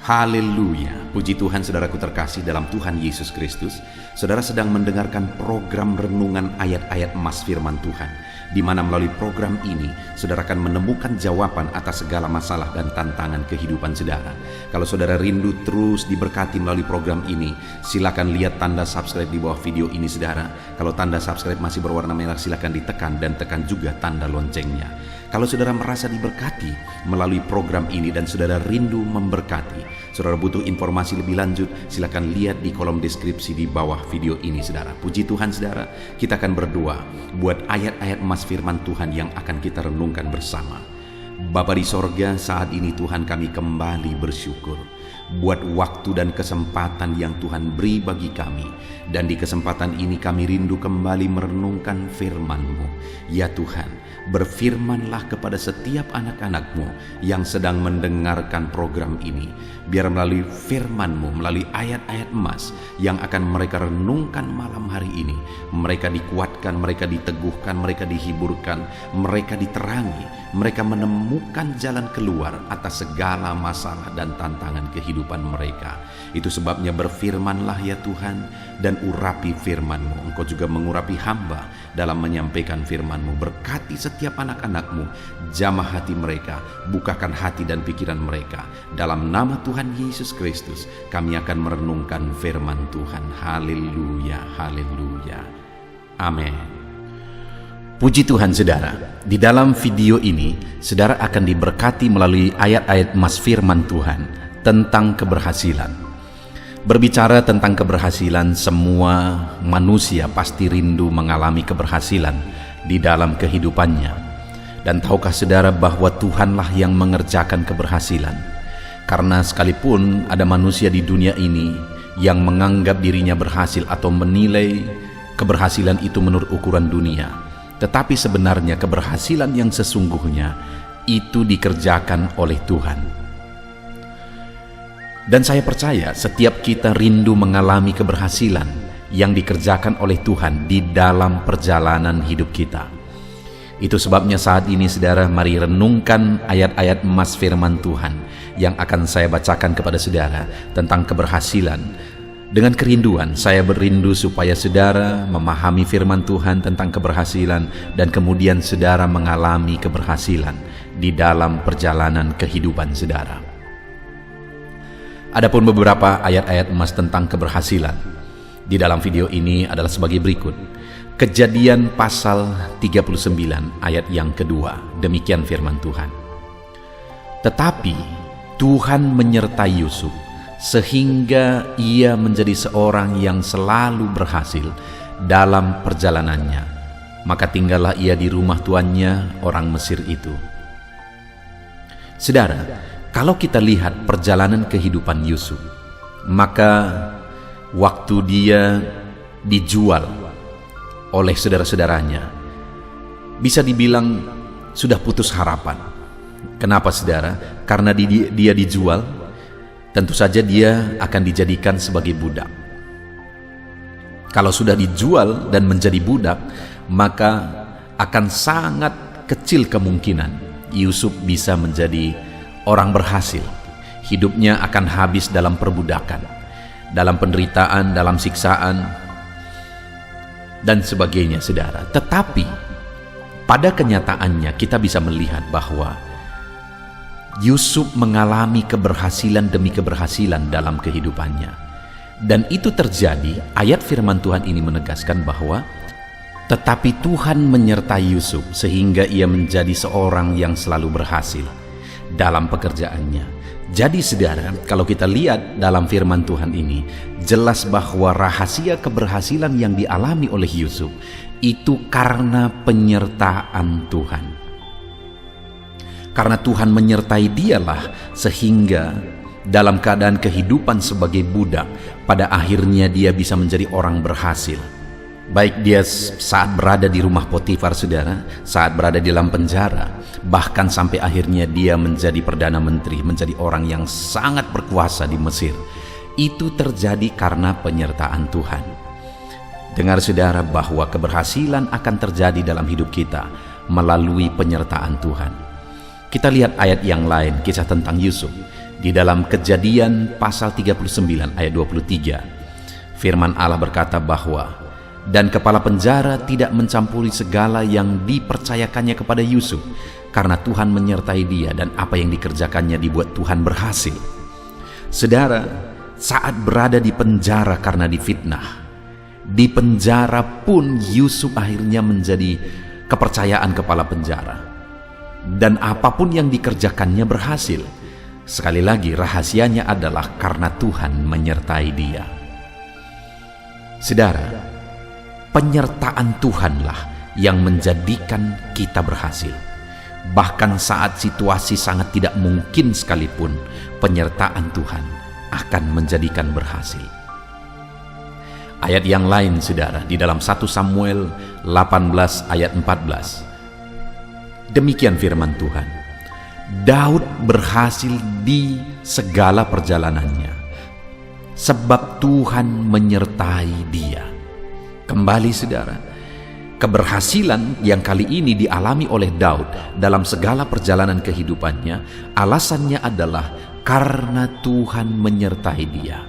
Haleluya, puji Tuhan saudaraku terkasih dalam Tuhan Yesus Kristus. Saudara sedang mendengarkan program renungan ayat-ayat emas firman Tuhan, di mana melalui program ini saudara akan menemukan jawaban atas segala masalah dan tantangan kehidupan saudara. Kalau saudara rindu terus diberkati melalui program ini, silakan lihat tanda subscribe di bawah video ini saudara. Kalau tanda subscribe masih berwarna merah, silakan ditekan dan tekan juga tanda loncengnya. Kalau saudara merasa diberkati melalui program ini dan saudara rindu memberkati, saudara butuh informasi lebih lanjut, silakan lihat di kolom deskripsi di bawah video ini saudara. Puji Tuhan saudara, kita akan berdoa buat ayat-ayat emas firman Tuhan yang akan kita renungkan bersama. Bapa di sorga, saat ini Tuhan kami kembali bersyukur buat waktu dan kesempatan yang Tuhan beri bagi kami. Dan di kesempatan ini kami rindu kembali merenungkan firman-Mu. Ya Tuhan, berfirmanlah kepada setiap anak-anak-Mu yang sedang mendengarkan program ini. Biar melalui firman-Mu, melalui ayat-ayat emas yang akan mereka renungkan malam hari ini, mereka dikuatkan, mereka diteguhkan, mereka dihiburkan, mereka diterangi, mereka menemukan jalan keluar atas segala masalah dan tantangan kehidupan mereka. Itu sebabnya berfirmanlah ya Tuhan, dan urapi firman-Mu. Engkau juga mengurapi hamba dalam menyampaikan firman-Mu. Berkati setiap anak-anak-Mu, jamah hati mereka, bukakan hati dan pikiran mereka. Dalam nama Tuhan Yesus Kristus kami akan merenungkan firman Tuhan. Haleluya, haleluya, amin. Puji Tuhan saudara, di dalam video ini saudara akan diberkati melalui ayat-ayat emas firman Tuhan tentang keberhasilan. Berbicara tentang keberhasilan, semua manusia pasti rindu mengalami keberhasilan di dalam kehidupannya. Dan tahukah saudara bahwa Tuhanlah yang mengerjakan keberhasilan? Karena sekalipun ada manusia di dunia ini yang menganggap dirinya berhasil atau menilai keberhasilan itu menurut ukuran dunia, tetapi sebenarnya keberhasilan yang sesungguhnya itu dikerjakan oleh Tuhan. Dan saya percaya setiap kita rindu mengalami keberhasilan yang dikerjakan oleh Tuhan di dalam perjalanan hidup kita. Itu sebabnya saat ini saudara, mari renungkan ayat-ayat emas firman Tuhan yang akan saya bacakan kepada saudara tentang keberhasilan. Dengan kerinduan, saya berindu supaya saudara memahami firman Tuhan tentang keberhasilan dan kemudian saudara mengalami keberhasilan di dalam perjalanan kehidupan saudara. Adapun beberapa ayat-ayat emas tentang keberhasilan di dalam video ini adalah sebagai berikut. Kejadian pasal 39 ayat yang kedua, demikian firman Tuhan. Tetapi Tuhan menyertai Yusuf sehingga ia menjadi seorang yang selalu berhasil dalam perjalanannya. Maka tinggallah ia di rumah tuannya, orang Mesir itu. Saudara, kalau kita lihat perjalanan kehidupan Yusuf, maka waktu dia dijual oleh saudara-saudaranya, bisa dibilang sudah putus harapan. Kenapa saudara? Karena dia dijual, tentu saja dia akan dijadikan sebagai budak. Kalau sudah dijual dan menjadi budak, maka akan sangat kecil kemungkinan Yusuf bisa menjadi orang berhasil. Hidupnya akan habis dalam perbudakan, dalam penderitaan, dalam siksaan, dan sebagainya saudara. Tetapi pada kenyataannya kita bisa melihat bahwa Yusuf mengalami keberhasilan demi keberhasilan dalam kehidupannya. Dan itu terjadi, ayat firman Tuhan ini menegaskan bahwa tetapi Tuhan menyertai Yusuf sehingga ia menjadi seorang yang selalu berhasil dalam pekerjaannya. Jadi saudara, kalau kita lihat dalam firman Tuhan ini, jelas bahwa rahasia keberhasilan yang dialami oleh Yusuf itu karena penyertaan Tuhan. Karena Tuhan menyertai dialah sehingga dalam keadaan kehidupan sebagai budak, pada akhirnya dia bisa menjadi orang berhasil. Baik dia saat berada di rumah Potifar saudara, saat berada di dalam penjara, bahkan sampai akhirnya dia menjadi Perdana Menteri, menjadi orang yang sangat berkuasa di Mesir. Itu terjadi karena penyertaan Tuhan. Dengar saudara bahwa keberhasilan akan terjadi dalam hidup kita melalui penyertaan Tuhan. Kita lihat ayat yang lain, kisah tentang Yusuf. Di dalam Kejadian pasal 39 ayat 23, firman Allah berkata bahwa, "Dan kepala penjara tidak mencampuri segala yang dipercayakannya kepada Yusuf, karena Tuhan menyertai dia dan apa yang dikerjakannya dibuat Tuhan berhasil." Saudara, saat berada di penjara karena difitnah, di penjara pun Yusuf akhirnya menjadi kepercayaan kepala penjara. Dan apapun yang dikerjakannya berhasil. Sekali lagi, rahasianya adalah karena Tuhan menyertai dia. Saudara, penyertaan Tuhanlah yang menjadikan kita berhasil. Bahkan saat situasi sangat tidak mungkin sekalipun, penyertaan Tuhan akan menjadikan berhasil. Ayat yang lain, saudara, di dalam 1 Samuel 18 ayat 14. Demikian firman Tuhan. Daud berhasil di segala perjalanannya, sebab Tuhan menyertai dia. Kembali saudara, keberhasilan yang kali ini dialami oleh Daud dalam segala perjalanan kehidupannya, alasannya adalah karena Tuhan menyertai dia.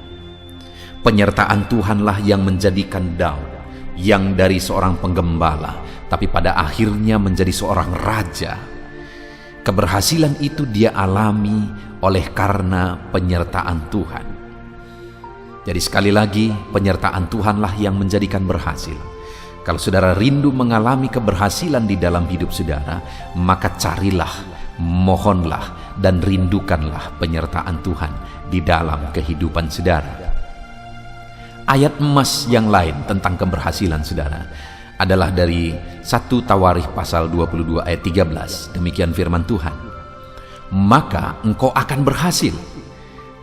Penyertaan Tuhanlah yang menjadikan Daud, yang dari seorang penggembala, tapi pada akhirnya menjadi seorang raja. Keberhasilan itu dia alami oleh karena penyertaan Tuhan. Jadi sekali lagi, penyertaan Tuhanlah yang menjadikan berhasil. Kalau saudara rindu mengalami keberhasilan di dalam hidup saudara, maka carilah, mohonlah, dan rindukanlah penyertaan Tuhan di dalam kehidupan saudara. Ayat emas yang lain tentang keberhasilan saudara adalah dari 1 Tawarikh pasal 22 ayat 13. Demikian firman Tuhan. "Maka engkau akan berhasil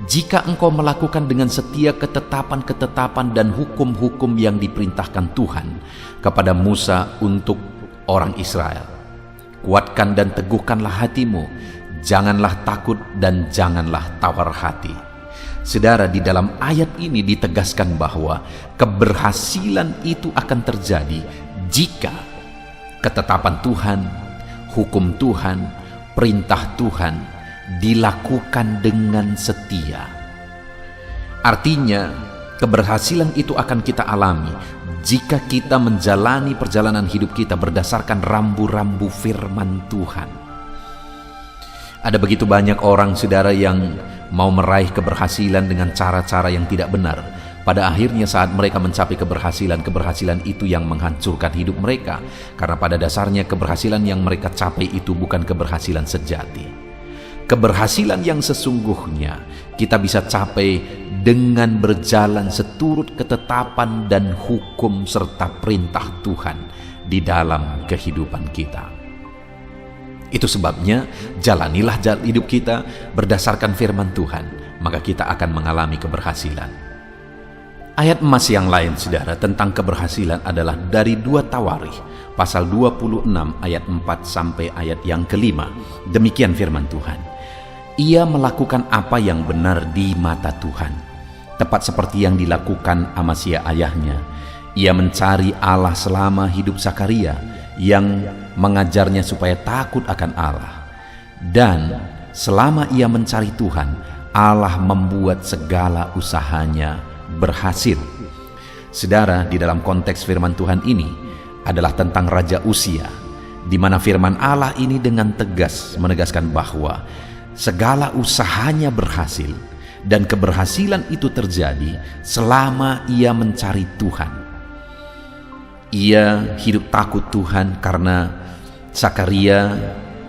jika engkau melakukan dengan setia ketetapan-ketetapan dan hukum-hukum yang diperintahkan Tuhan kepada Musa untuk orang Israel. Kuatkan dan teguhkanlah hatimu, janganlah takut dan janganlah tawar hati." Saudara, di dalam ayat ini ditegaskan bahwa keberhasilan itu akan terjadi jika ketetapan Tuhan, hukum Tuhan, perintah Tuhan dilakukan dengan setia. Artinya, keberhasilan itu akan kita alami jika kita menjalani perjalanan hidup kita berdasarkan rambu-rambu firman Tuhan. Ada begitu banyak orang, saudara, yang mau meraih keberhasilan dengan cara-cara yang tidak benar. Pada akhirnya saat mereka mencapai keberhasilan itu yang menghancurkan hidup mereka. Karena pada dasarnya keberhasilan yang mereka capai itu bukan keberhasilan sejati. Keberhasilan yang sesungguhnya kita bisa capai dengan berjalan seturut ketetapan dan hukum serta perintah Tuhan di dalam kehidupan kita. Itu sebabnya jalanilah hidup kita berdasarkan firman Tuhan, maka kita akan mengalami keberhasilan. Ayat emas yang lain, saudara, tentang keberhasilan adalah dari 2 Tawarikh pasal 26 ayat 4 sampai ayat yang ke-5. Demikian firman Tuhan. "Ia melakukan apa yang benar di mata Tuhan, tepat seperti yang dilakukan Amasya ayahnya. Ia mencari Allah selama hidup Zakaria, yang mengajarnya supaya takut akan Allah. Dan selama ia mencari Tuhan, Allah membuat segala usahanya berhasil." Saudara, di dalam konteks firman Tuhan ini adalah tentang Raja Uzia, di mana firman Allah ini dengan tegas menegaskan bahwa segala usahanya berhasil, dan keberhasilan itu terjadi selama ia mencari Tuhan. Ia hidup takut Tuhan karena Zakaria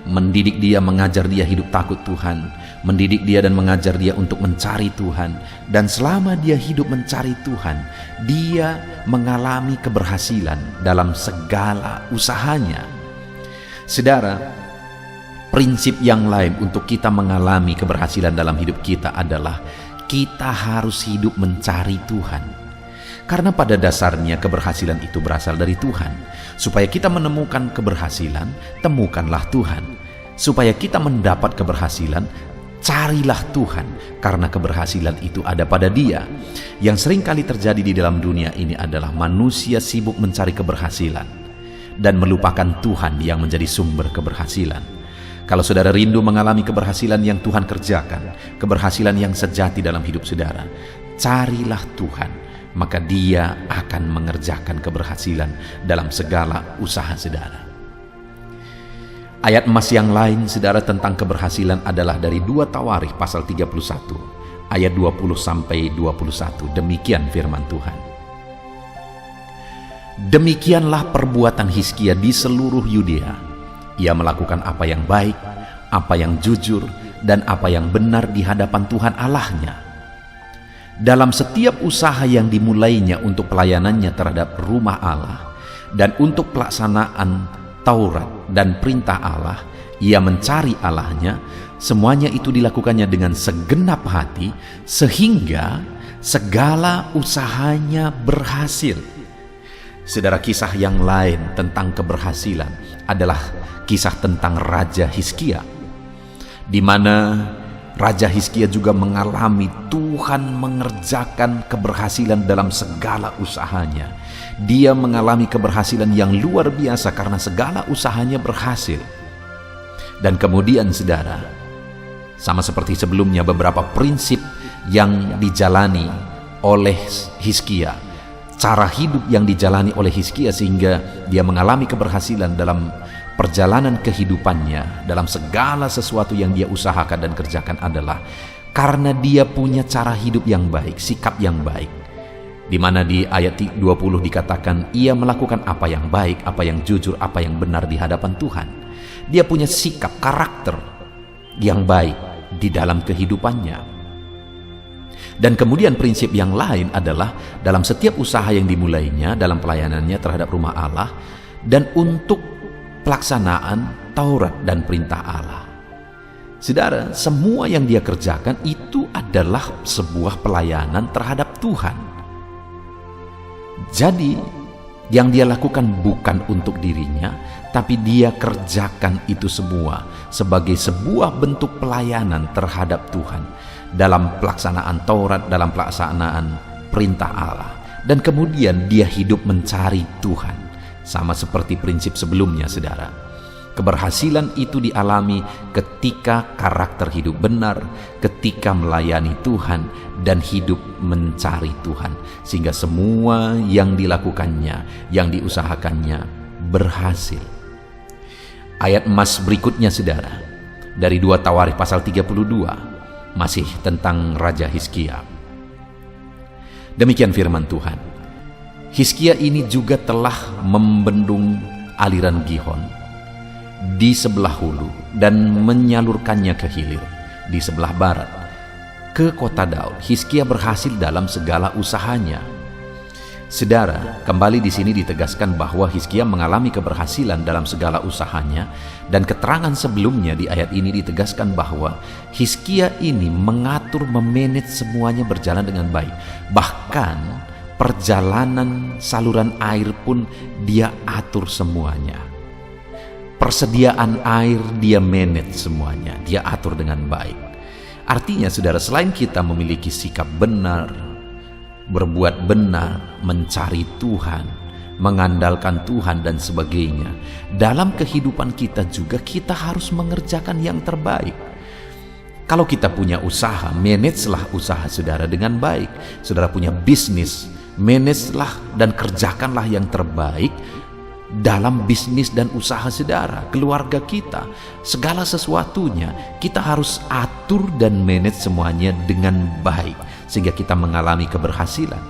mendidik dia, mengajar dia hidup takut Tuhan, mendidik dia dan mengajar dia untuk mencari Tuhan. Dan selama dia hidup mencari Tuhan, dia mengalami keberhasilan dalam segala usahanya. Saudara, prinsip yang lain untuk kita mengalami keberhasilan dalam hidup kita adalah kita harus hidup mencari Tuhan. Karena pada dasarnya keberhasilan itu berasal dari Tuhan. Supaya kita menemukan keberhasilan, temukanlah Tuhan. Supaya kita mendapat keberhasilan, carilah Tuhan. Karena keberhasilan itu ada pada Dia. Yang sering kali terjadi di dalam dunia ini adalah manusia sibuk mencari keberhasilan dan melupakan Tuhan yang menjadi sumber keberhasilan. Kalau saudara rindu mengalami keberhasilan yang Tuhan kerjakan, keberhasilan yang sejati dalam hidup saudara, carilah Tuhan, maka Dia akan mengerjakan keberhasilan dalam segala usaha saudara. Ayat emas yang lain saudara tentang keberhasilan adalah dari 2 Tawarikh pasal 31 ayat 20 sampai 21. Demikian firman Tuhan. Demikianlah perbuatan Hizkia di seluruh Yudea. Ia melakukan apa yang baik, apa yang jujur, dan apa yang benar di hadapan Tuhan Allahnya. Dalam setiap usaha yang dimulainya untuk pelayanannya terhadap rumah Allah dan untuk pelaksanaan Taurat dan perintah Allah, ia mencari Allahnya. Semuanya itu dilakukannya dengan segenap hati sehingga segala usahanya berhasil. Saudara, kisah yang lain tentang keberhasilan adalah kisah tentang Raja Hizkia, di mana Raja Hizkia juga mengalami Tuhan mengerjakan keberhasilan dalam segala usahanya. Dia mengalami keberhasilan yang luar biasa karena segala usahanya berhasil. Dan kemudian saudara, sama seperti sebelumnya, beberapa prinsip yang dijalani oleh Hizkia, cara hidup yang dijalani oleh Hizkia sehingga dia mengalami keberhasilan dalam perjalanan kehidupannya, dalam segala sesuatu yang dia usahakan dan kerjakan adalah karena dia punya cara hidup yang baik, sikap yang baik. Di mana di ayat 20 dikatakan ia melakukan apa yang baik, apa yang jujur, apa yang benar di hadapan Tuhan. Dia punya sikap, karakter yang baik di dalam kehidupannya. Dan kemudian prinsip yang lain adalah dalam setiap usaha yang dimulainya dalam pelayanannya terhadap rumah Allah dan untuk pelaksanaan Taurat dan perintah Allah. Saudara, semua yang dia kerjakan itu adalah sebuah pelayanan terhadap Tuhan. Jadi, yang dia lakukan bukan untuk dirinya, tapi dia kerjakan itu semua sebagai sebuah bentuk pelayanan terhadap Tuhan dalam pelaksanaan Taurat, dalam pelaksanaan perintah Allah. Dan kemudian dia hidup mencari Tuhan. Sama seperti prinsip sebelumnya, saudara. Keberhasilan itu dialami ketika karakter hidup benar, ketika melayani Tuhan, dan hidup mencari Tuhan. Sehingga semua yang dilakukannya, yang diusahakannya, berhasil. Ayat emas berikutnya, saudara, dari 2 Tawarikh pasal 32, masih tentang Raja Hizkia. Demikian firman Tuhan. Hizkia ini juga telah membendung aliran Gihon di sebelah hulu dan menyalurkannya ke hilir di sebelah barat ke kota Daud. Hizkia berhasil dalam segala usahanya. Saudara, kembali di sini ditegaskan bahwa Hizkia mengalami keberhasilan dalam segala usahanya, dan keterangan sebelumnya di ayat ini ditegaskan bahwa Hizkia ini mengatur, memanage semuanya berjalan dengan baik. Bahkan perjalanan saluran air pun dia atur semuanya. Persediaan air dia manage semuanya, dia atur dengan baik. Artinya saudara, selain kita memiliki sikap benar, berbuat benar, mencari Tuhan, mengandalkan Tuhan dan sebagainya, dalam kehidupan kita juga kita harus mengerjakan yang terbaik. Kalau kita punya usaha, managelah usaha saudara dengan baik. Saudara punya bisnis, managelah dan kerjakanlah yang terbaik dalam bisnis dan usaha saudara, keluarga kita, segala sesuatunya kita harus atur dan manage semuanya dengan baik sehingga kita mengalami keberhasilan.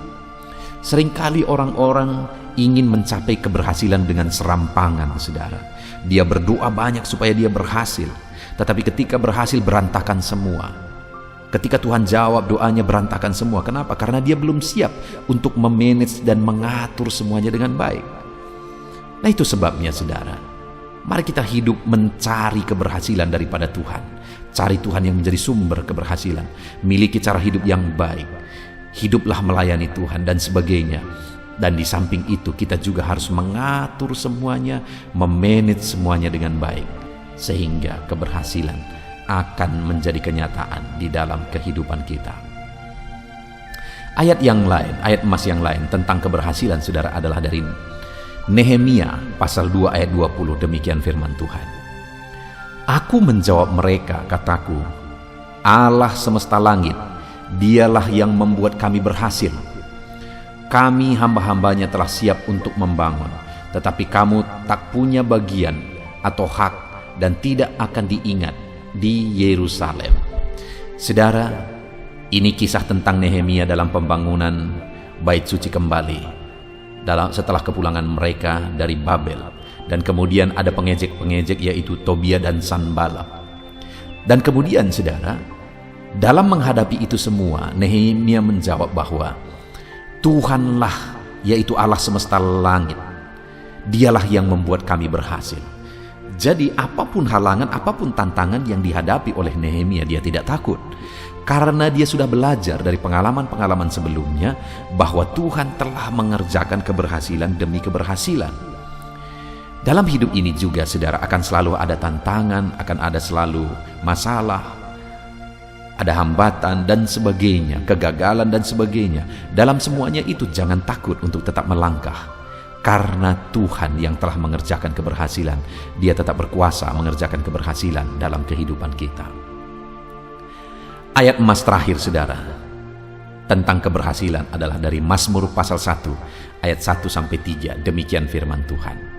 Seringkali orang-orang ingin mencapai keberhasilan dengan serampangan, saudara. Dia berdoa banyak supaya dia berhasil, tetapi ketika berhasil berantakan semua. Ketika Tuhan jawab doanya berantakan semua. Kenapa? Karena dia belum siap untuk memanage dan mengatur semuanya dengan baik. Nah, itu sebabnya saudara, mari kita hidup mencari keberhasilan daripada Tuhan. Cari Tuhan yang menjadi sumber keberhasilan. Miliki cara hidup yang baik. Hiduplah melayani Tuhan dan sebagainya. Dan di samping itu kita juga harus mengatur semuanya, memanage semuanya dengan baik, sehingga keberhasilan akan menjadi kenyataan di dalam kehidupan kita. Ayat yang lain, ayat emas yang lain tentang keberhasilan saudara adalah dari Nehemia pasal 2 ayat 20. Demikian firman Tuhan. Aku menjawab mereka, kataku, Allah semesta langit, dialah yang membuat kami berhasil. Kami hamba-hambanya telah siap untuk membangun, tetapi kamu tak punya bagian atau hak dan tidak akan diingat di Yerusalem. Saudara, ini kisah tentang Nehemia dalam pembangunan bait suci kembali setelah kepulangan mereka dari Babel. Dan kemudian ada pengejek-pengejek, yaitu Tobia dan Sanballat. Dan kemudian saudara, dalam menghadapi itu semua, Nehemia menjawab bahwa Tuhanlah, yaitu Allah semesta langit, dialah yang membuat kami berhasil. Jadi apapun halangan, apapun tantangan yang dihadapi oleh Nehemia, dia tidak takut. Karena dia sudah belajar dari pengalaman-pengalaman sebelumnya bahwa Tuhan telah mengerjakan keberhasilan demi keberhasilan. Dalam hidup ini juga saudara akan selalu ada tantangan, akan ada selalu masalah, ada hambatan dan sebagainya, kegagalan dan sebagainya. Dalam semuanya itu jangan takut untuk tetap melangkah. Karena Tuhan yang telah mengerjakan keberhasilan, Dia tetap berkuasa mengerjakan keberhasilan dalam kehidupan kita. Ayat emas terakhir saudara tentang keberhasilan adalah dari Mazmur pasal 1 ayat 1-3. Demikian firman Tuhan.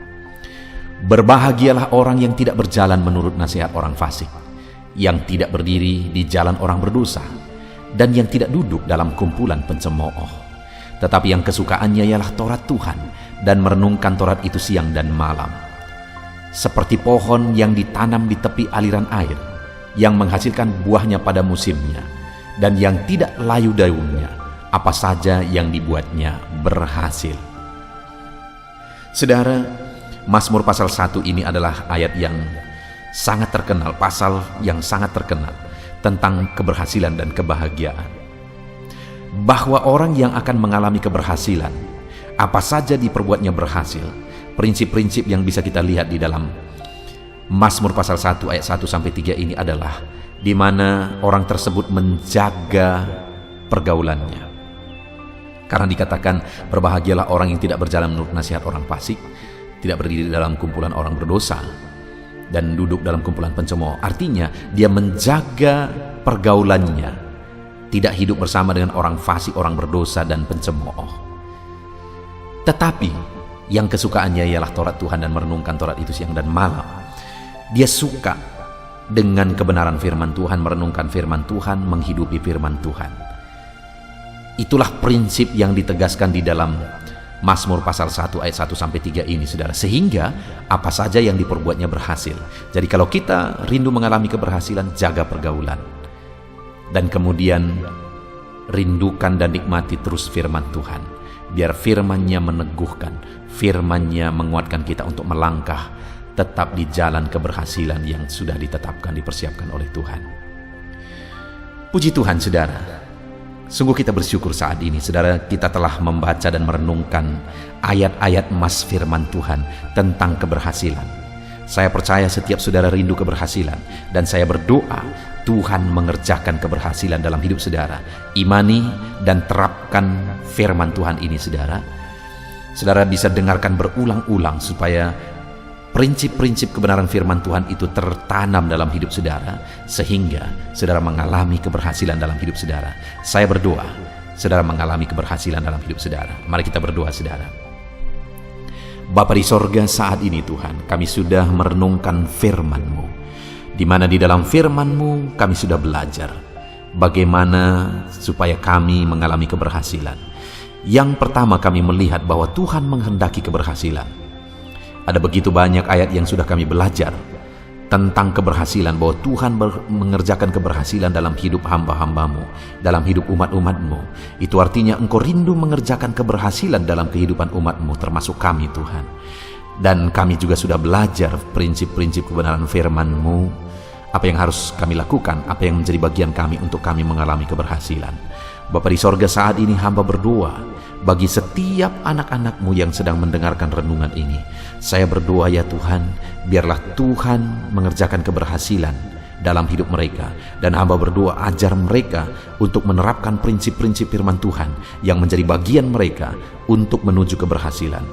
Berbahagialah orang yang tidak berjalan menurut nasihat orang fasik, yang tidak berdiri di jalan orang berdosa, dan yang tidak duduk dalam kumpulan pencemooh. Tetapi yang kesukaannya ialah Taurat Tuhan, dan merenungkan Taurat itu siang dan malam. Seperti pohon yang ditanam di tepi aliran air, yang menghasilkan buahnya pada musimnya, dan yang tidak layu daunnya, apa saja yang dibuatnya berhasil. Saudara, Mazmur pasal 1 ini adalah ayat yang sangat terkenal, pasal yang sangat terkenal tentang keberhasilan dan kebahagiaan. Bahwa orang yang akan mengalami keberhasilan, apa saja diperbuatnya berhasil. Prinsip-prinsip yang bisa kita lihat di dalam Mazmur pasal 1 ayat 1-3 ini adalah di mana orang tersebut menjaga pergaulannya. Karena dikatakan berbahagialah orang yang tidak berjalan menurut nasihat orang fasik, tidak berdiri dalam kumpulan orang berdosa, dan duduk dalam kumpulan pencemooh. Artinya dia menjaga pergaulannya, tidak hidup bersama dengan orang fasik, orang berdosa dan pencemooh. Tetapi yang kesukaannya ialah Taurat Tuhan dan merenungkan Taurat itu siang dan malam. Dia suka dengan kebenaran firman Tuhan, merenungkan firman Tuhan, menghidupi firman Tuhan. Itulah prinsip yang ditegaskan di dalam Mazmur pasal 1 ayat 1-3 ini saudara. Sehingga apa saja yang diperbuatnya berhasil. Jadi kalau kita rindu mengalami keberhasilan, jaga pergaulan. Dan kemudian rindukan dan nikmati terus firman Tuhan. Biar firman-Nya meneguhkan, firman-Nya menguatkan kita untuk melangkah tetap di jalan keberhasilan yang sudah ditetapkan, dipersiapkan oleh Tuhan. Puji Tuhan saudara. Sungguh kita bersyukur saat ini saudara, kita telah membaca dan merenungkan ayat-ayat emas firman Tuhan tentang keberhasilan. Saya percaya setiap saudara rindu keberhasilan, dan saya berdoa Tuhan mengerjakan keberhasilan dalam hidup saudara. Imani dan terapkan firman Tuhan ini saudara. Saudara bisa dengarkan berulang-ulang supaya prinsip-prinsip kebenaran firman Tuhan itu tertanam dalam hidup saudara, sehingga saudara mengalami keberhasilan dalam hidup saudara. Saya berdoa, saudara mengalami keberhasilan dalam hidup saudara. Mari kita berdoa saudara. Bapa di sorga, saat ini Tuhan, kami sudah merenungkan firman-Mu, di mana di dalam firman-Mu kami sudah belajar bagaimana supaya kami mengalami keberhasilan. Yang pertama, kami melihat bahwa Tuhan menghendaki keberhasilan. Ada begitu banyak ayat yang sudah kami belajar tentang keberhasilan, bahwa Tuhan mengerjakan keberhasilan dalam hidup hamba-hamba-Mu, dalam hidup umat-umat-Mu. Itu artinya Engkau rindu mengerjakan keberhasilan dalam kehidupan umat-Mu, termasuk kami Tuhan. Dan kami juga sudah belajar prinsip-prinsip kebenaran firman-Mu, apa yang harus kami lakukan, apa yang menjadi bagian kami untuk kami mengalami keberhasilan. Bapa di sorga, saat ini hamba berdoa bagi setiap anak-anak-Mu yang sedang mendengarkan renungan ini. Saya berdoa ya Tuhan, biarlah Tuhan mengerjakan keberhasilan dalam hidup mereka. Dan hamba berdoa, ajar mereka untuk menerapkan prinsip-prinsip firman Tuhan yang menjadi bagian mereka untuk menuju keberhasilan.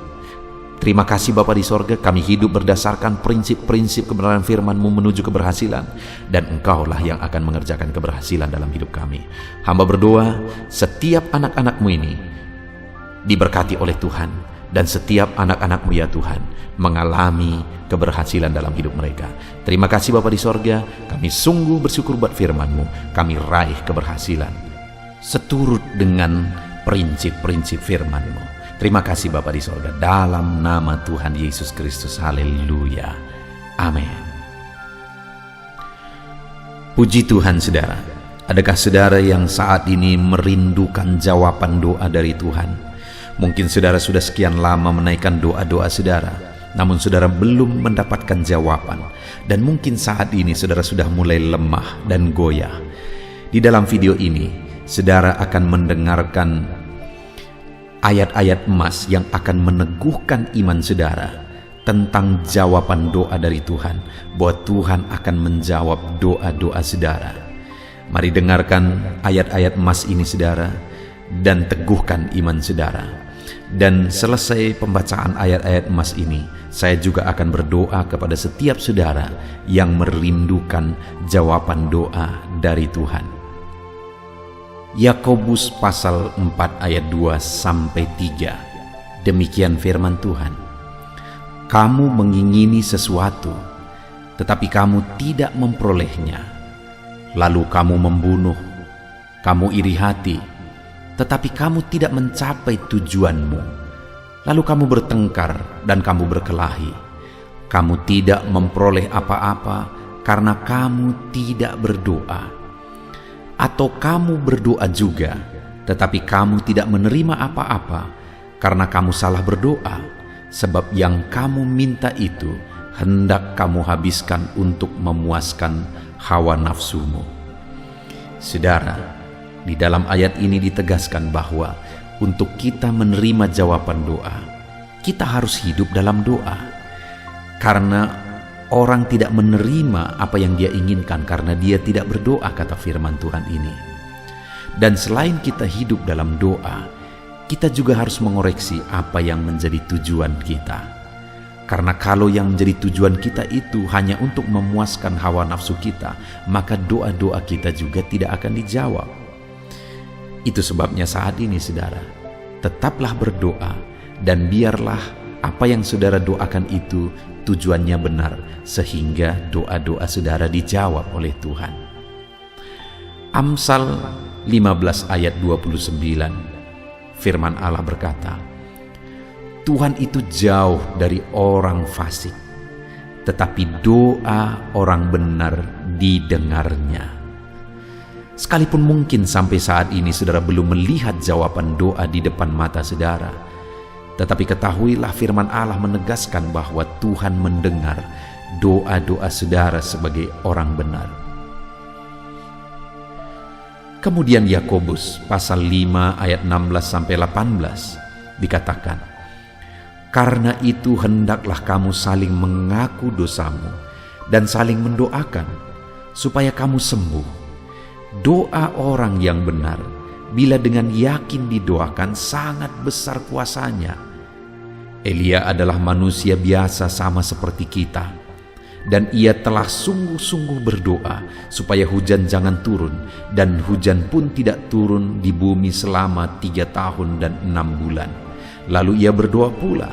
Terima kasih Bapa di sorga, kami hidup berdasarkan prinsip-prinsip kebenaran firman-Mu menuju keberhasilan, dan Engkaulah yang akan mengerjakan keberhasilan dalam hidup kami. Hamba berdoa, setiap anak-anak-Mu ini diberkati oleh Tuhan, dan setiap anak-anak-Mu ya Tuhan mengalami keberhasilan dalam hidup mereka. Terima kasih Bapa di sorga, kami sungguh bersyukur buat firman-Mu, kami raih keberhasilan seturut dengan prinsip-prinsip firman-Mu. Terima kasih Bapa di sorga, dalam nama Tuhan Yesus Kristus. Haleluya. Amin. Puji Tuhan saudara. Adakah saudara yang saat ini merindukan jawaban doa dari Tuhan? Mungkin saudara sudah sekian lama menaikkan doa-doa saudara, namun saudara belum mendapatkan jawaban. Dan mungkin saat ini saudara sudah mulai lemah dan goyah. Di dalam video ini, saudara akan mendengarkan ayat-ayat emas yang akan meneguhkan iman saudara tentang jawaban doa dari Tuhan, bahwa Tuhan akan menjawab doa-doa saudara. Mari dengarkan ayat-ayat emas ini saudara, dan teguhkan iman saudara. Dan selesai pembacaan ayat-ayat emas ini, saya juga akan berdoa kepada setiap saudara yang merindukan jawaban doa dari Tuhan. Yakobus pasal 4 ayat 2-3. Demikian firman Tuhan. Kamu mengingini sesuatu, tetapi kamu tidak memperolehnya. Lalu kamu membunuh, kamu iri hati, tetapi kamu tidak mencapai tujuanmu. Lalu kamu bertengkar dan kamu berkelahi. Kamu tidak memperoleh apa-apa karena kamu tidak berdoa. Atau kamu berdoa juga, tetapi kamu tidak menerima apa-apa karena kamu salah berdoa, sebab yang kamu minta itu hendak kamu habiskan untuk memuaskan hawa nafsumu. Saudara, di dalam ayat ini ditegaskan bahwa untuk kita menerima jawaban doa, kita harus hidup dalam doa. Karena orang tidak menerima apa yang dia inginkan karena dia tidak berdoa, kata firman Tuhan ini. Dan selain kita hidup dalam doa, kita juga harus mengoreksi apa yang menjadi tujuan kita. Karena kalau yang menjadi tujuan kita itu hanya untuk memuaskan hawa nafsu kita, maka doa-doa kita juga tidak akan dijawab. Itu sebabnya saat ini saudara, tetaplah berdoa, dan biarlah apa yang saudara doakan itu tujuannya benar, sehingga doa-doa saudara dijawab oleh Tuhan. Amsal 15 ayat 29, firman Allah berkata, Tuhan itu jauh dari orang fasik, tetapi doa orang benar didengarnya. Sekalipun mungkin sampai saat ini saudara belum melihat jawaban doa di depan mata saudara, tetapi ketahuilah firman Allah menegaskan bahwa Tuhan mendengar doa-doa saudara sebagai orang benar. Kemudian Yakobus pasal 5 ayat 16-18 dikatakan, karena itu hendaklah kamu saling mengaku dosamu dan saling mendoakan supaya kamu sembuh. Doa orang yang benar bila dengan yakin didoakan sangat besar kuasanya. Elia adalah manusia biasa sama seperti kita, dan ia telah sungguh-sungguh berdoa supaya hujan jangan turun, dan hujan pun tidak turun di bumi selama 3 tahun dan 6 bulan. Lalu ia berdoa pula,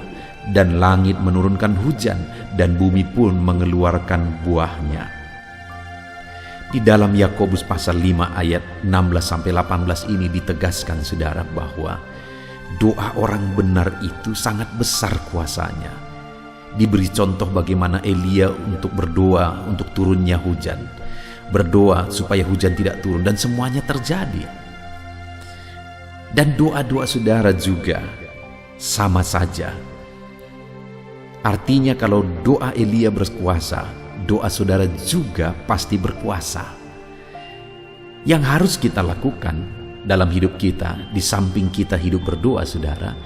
dan langit menurunkan hujan, dan bumi pun mengeluarkan buahnya. Di dalam Yakobus pasal 5 ayat 16-18 ini ditegaskan saudara bahwa doa orang benar itu sangat besar kuasanya. Diberi contoh bagaimana Elia untuk berdoa untuk turunnya hujan, berdoa supaya hujan tidak turun, dan semuanya terjadi. Dan doa-doa saudara juga sama saja. Artinya kalau doa Elia berkuasa, doa saudara juga pasti berkuasa. Yang harus kita lakukan dalam hidup kita, di samping kita hidup berdoa saudara,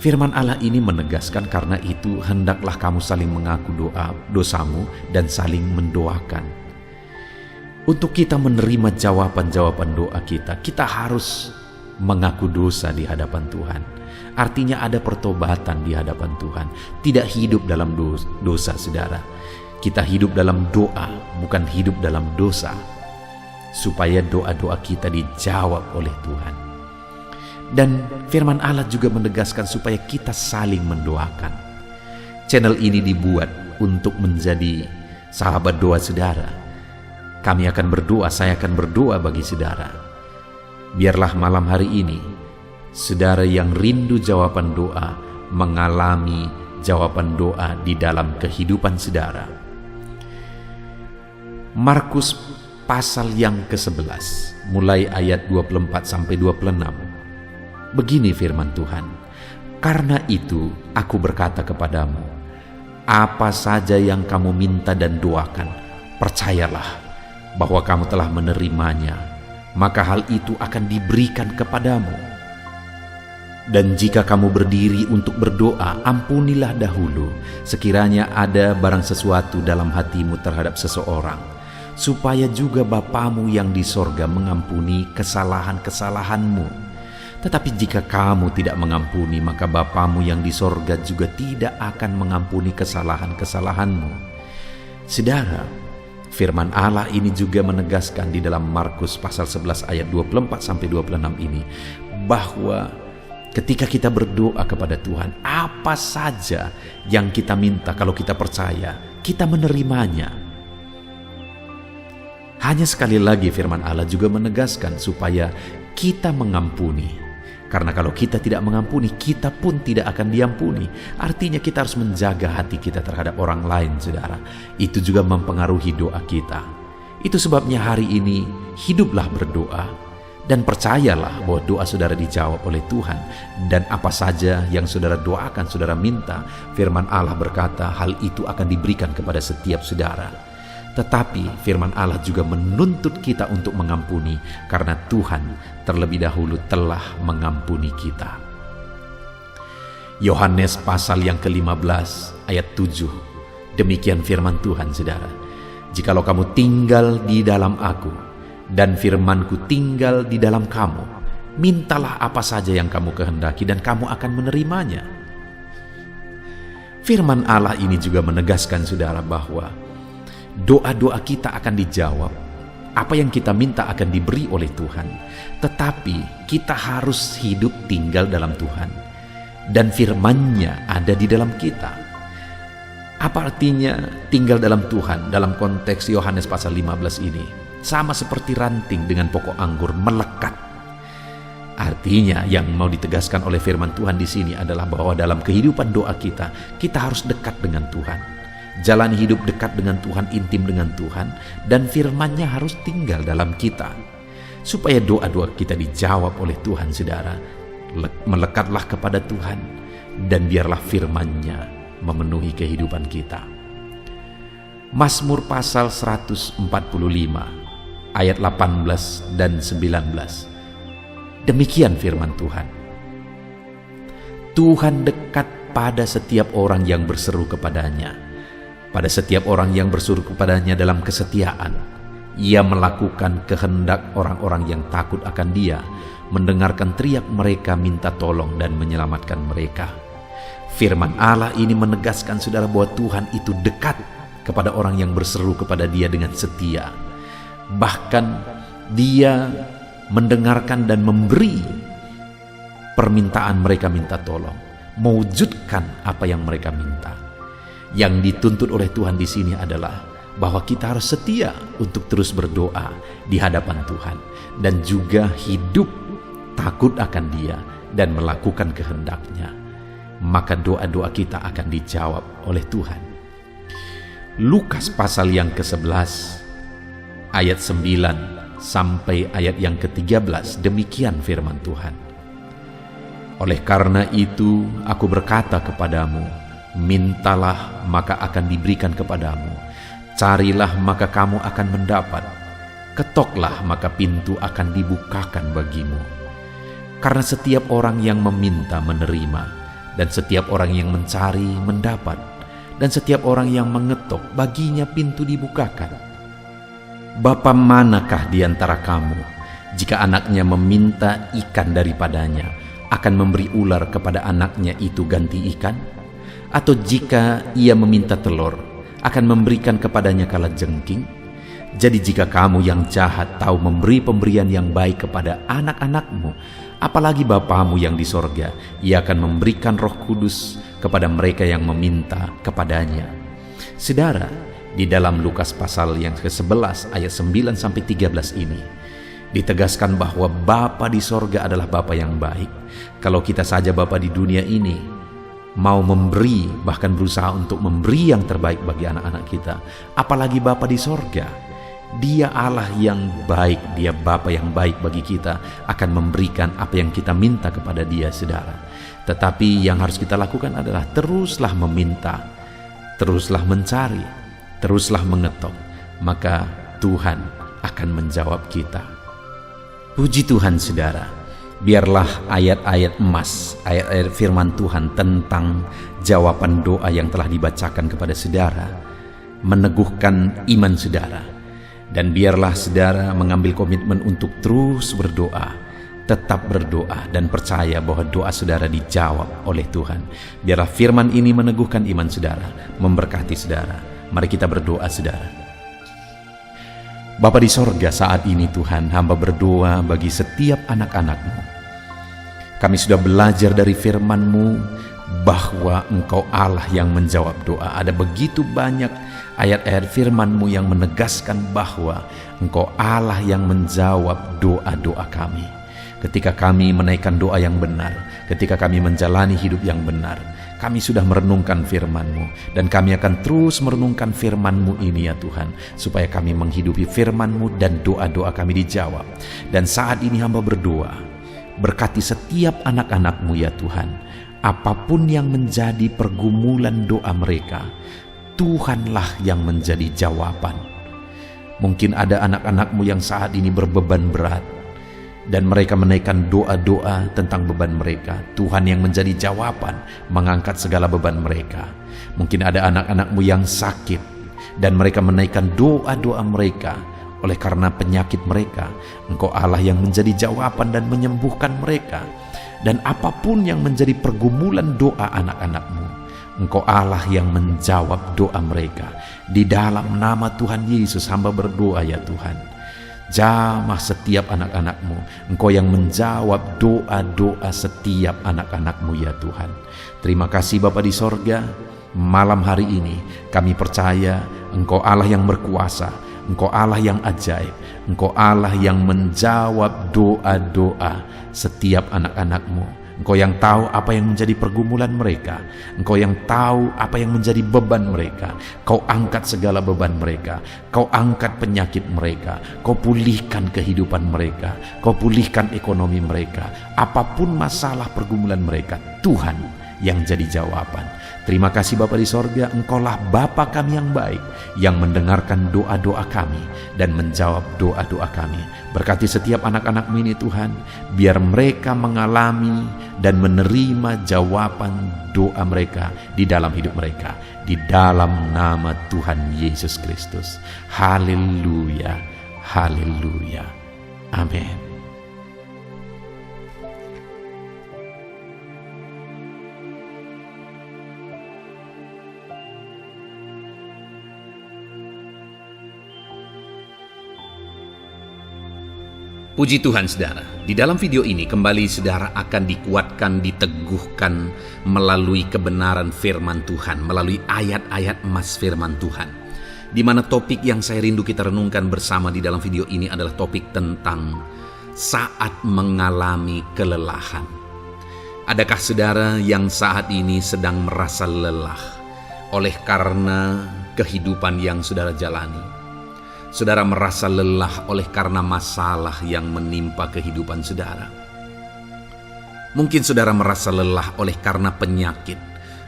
firman Allah ini menegaskan, karena itu hendaklah kamu saling mengaku dosamu dan saling mendoakan. Untuk kita menerima jawaban-jawaban doa kita, kita harus mengaku dosa di hadapan Tuhan. Artinya ada pertobatan di hadapan Tuhan. Tidak hidup dalam dosa, saudara. Kita hidup dalam doa, bukan hidup dalam dosa. Supaya doa-doa kita dijawab oleh Tuhan. Dan firman Allah juga menegaskan supaya kita saling mendoakan. Channel ini dibuat untuk menjadi sahabat doa saudara. Kami akan berdoa, saya akan berdoa bagi saudara. Biarlah malam hari ini, saudara yang rindu jawaban doa, mengalami jawaban doa di dalam kehidupan saudara. Markus pasal yang ke-11, mulai ayat 24 sampai 26. Begini firman Tuhan, "Karena itu aku berkata kepadamu, apa saja yang kamu minta dan doakan, percayalah bahwa kamu telah menerimanya, maka hal itu akan diberikan kepadamu. Dan jika kamu berdiri untuk berdoa, ampunilah dahulu sekiranya ada barang sesuatu dalam hatimu terhadap seseorang, supaya juga Bapamu yang di sorga mengampuni kesalahan-kesalahanmu. Tetapi jika kamu tidak mengampuni, maka Bapamu yang di sorga juga tidak akan mengampuni kesalahan-kesalahanmu." Saudara, firman Allah ini juga menegaskan di dalam Markus pasal 11 ayat 24 sampai 26 ini, bahwa ketika kita berdoa kepada Tuhan, apa saja yang kita minta, kalau kita percaya, kita menerimanya. Hanya sekali lagi firman Allah juga menegaskan supaya kita mengampuni. Karena kalau kita tidak mengampuni, kita pun tidak akan diampuni. Artinya kita harus menjaga hati kita terhadap orang lain, saudara. Itu juga mempengaruhi doa kita. Itu sebabnya hari ini hiduplah berdoa dan percayalah bahwa doa saudara dijawab oleh Tuhan. Dan apa saja yang saudara doakan, saudara minta, firman Allah berkata hal itu akan diberikan kepada setiap saudara. Tetapi firman Allah juga menuntut kita untuk mengampuni, karena Tuhan terlebih dahulu telah mengampuni kita. Yohanes pasal yang ke-15 ayat 7. Demikian firman Tuhan, saudara. "Jikalau kamu tinggal di dalam aku, dan firmanku tinggal di dalam kamu, mintalah apa saja yang kamu kehendaki dan kamu akan menerimanya." Firman Allah ini juga menegaskan, saudara, bahwa doa-doa kita akan dijawab. Apa yang kita minta akan diberi oleh Tuhan. Tetapi kita harus hidup tinggal dalam Tuhan. Dan firman-Nya ada di dalam kita. Apa artinya tinggal dalam Tuhan dalam konteks Yohanes pasal 15 ini? Sama seperti ranting dengan pokok anggur melekat. Artinya yang mau ditegaskan oleh firman Tuhan di sini adalah bahwa dalam kehidupan doa kita harus dekat dengan Tuhan. Jalan hidup dekat dengan Tuhan, intim dengan Tuhan, dan firman-Nya harus tinggal dalam kita. Supaya doa-doa kita dijawab oleh Tuhan, saudara, melekatlah kepada Tuhan, dan biarlah firman-Nya memenuhi kehidupan kita. Mazmur pasal 145 ayat 18 dan 19. Demikian firman Tuhan. "Tuhan dekat pada setiap orang yang berseru kepadanya. Pada setiap orang yang berseru kepadanya dalam kesetiaan. Ia melakukan kehendak orang-orang yang takut akan Dia, mendengarkan teriak mereka minta tolong dan menyelamatkan mereka." Firman Allah ini menegaskan, saudara, bahwa Tuhan itu dekat kepada orang yang berseru kepada Dia dengan setia. Bahkan Dia mendengarkan dan memberi permintaan mereka minta tolong, mewujudkan apa yang mereka minta. Yang dituntut oleh Tuhan di sini adalah bahwa kita harus setia untuk terus berdoa di hadapan Tuhan, dan juga hidup takut akan Dia dan melakukan kehendak-Nya. Maka doa-doa kita akan dijawab oleh Tuhan. Lukas pasal yang ke-11 ayat 9 sampai ayat yang ke-13, demikian firman Tuhan. "Oleh karena itu aku berkata kepadamu, mintalah maka akan diberikan kepadamu, carilah maka kamu akan mendapat, ketoklah maka pintu akan dibukakan bagimu. Karena setiap orang yang meminta menerima, dan setiap orang yang mencari mendapat, dan setiap orang yang mengetok baginya pintu dibukakan. Bapa manakah di antara kamu Jika anaknya meminta ikan daripadanya, akan memberi ular kepada anaknya itu ganti ikan? Atau jika ia meminta telur, akan memberikan kepadanya kalajengking? Jadi jika kamu yang jahat tahu memberi pemberian yang baik kepada anak-anakmu, apalagi Bapamu yang di sorga, Ia akan memberikan Roh Kudus kepada mereka yang meminta kepadanya. Saudara, di dalam Lukas pasal yang ke-11 ayat 9-13 ini, ditegaskan bahwa Bapa di sorga adalah Bapa yang baik. Kalau kita saja Bapa di dunia ini mau memberi, bahkan berusaha untuk memberi yang terbaik bagi anak-anak kita, apalagi Bapa di sorga. Dia Allah yang baik, Dia Bapa yang baik bagi kita, akan memberikan apa yang kita minta kepada Dia, saudara. Tetapi yang harus kita lakukan adalah teruslah meminta, teruslah mencari, teruslah mengetok, maka Tuhan akan menjawab kita. Puji Tuhan, saudara. Biarlah ayat-ayat emas, ayat-ayat firman Tuhan tentang jawaban doa yang telah dibacakan kepada saudara meneguhkan iman saudara. Dan biarlah saudara mengambil komitmen untuk terus berdoa, tetap berdoa dan percaya bahwa doa saudara dijawab oleh Tuhan. Biarlah firman ini meneguhkan iman saudara, memberkati saudara. Mari kita berdoa, saudara. Bapa di sorga, saat ini Tuhan, hamba berdoa bagi setiap anak-anak-Mu. Kami sudah belajar dari firman-Mu bahwa Engkau Allah yang menjawab doa. Ada begitu banyak ayat-ayat firman-Mu yang menegaskan bahwa Engkau Allah yang menjawab doa-doa kami. Ketika kami menaikkan doa yang benar, ketika kami menjalani hidup yang benar, kami sudah merenungkan firman-Mu, dan kami akan terus merenungkan firman-Mu ini ya Tuhan, supaya kami menghidupi firman-Mu dan doa-doa kami dijawab. Dan saat ini hamba berdoa, berkati setiap anak-anak-Mu ya Tuhan, apapun yang menjadi pergumulan doa mereka, Tuhanlah yang menjadi jawaban. Mungkin ada anak-anak-Mu yang saat ini berbeban berat, dan mereka menaikkan doa-doa tentang beban mereka. Tuhan yang menjadi jawaban, mengangkat segala beban mereka. Mungkin ada anak-anak-Mu yang sakit, dan mereka menaikkan doa-doa mereka. Oleh karena penyakit mereka, Engkau Allah yang menjadi jawaban dan menyembuhkan mereka. Dan apapun yang menjadi pergumulan doa anak-anak-Mu, Engkau Allah yang menjawab doa mereka. Di dalam nama Tuhan Yesus hamba berdoa ya Tuhan, jamah setiap anak-anak-Mu. Engkau yang menjawab doa-doa setiap anak-anak-Mu ya Tuhan. Terima kasih Bapa di sorga. Malam hari ini kami percaya Engkau Allah yang berkuasa, Engkau Allah yang ajaib, Engkau Allah yang menjawab doa-doa setiap anak-anak-Mu. Engkau yang tahu apa yang menjadi pergumulan mereka. Engkau yang tahu apa yang menjadi beban mereka. Kau angkat segala beban mereka. Kau angkat penyakit mereka. Kau pulihkan kehidupan mereka. Kau pulihkan ekonomi mereka. Apapun masalah pergumulan mereka, Tuhan yang jadi jawaban. Terima kasih Bapa di sorga, Engkaulah Bapa kami yang baik, yang mendengarkan doa-doa kami dan menjawab doa-doa kami. Berkati setiap anak-anak-Mu ini Tuhan, biar mereka mengalami dan menerima jawaban doa mereka di dalam hidup mereka. Di dalam nama Tuhan Yesus Kristus. Haleluya, haleluya, amin. Puji Tuhan saudara, di dalam video ini kembali saudara akan dikuatkan, diteguhkan melalui kebenaran firman Tuhan, melalui ayat-ayat emas firman Tuhan. Di mana topik yang saya rindu kita renungkan bersama di dalam video ini adalah topik tentang saat mengalami kelelahan. Adakah saudara yang saat ini sedang merasa lelah oleh karena kehidupan yang saudara jalani? Saudara merasa lelah oleh karena masalah yang menimpa kehidupan saudara. Mungkin saudara merasa lelah oleh karena penyakit,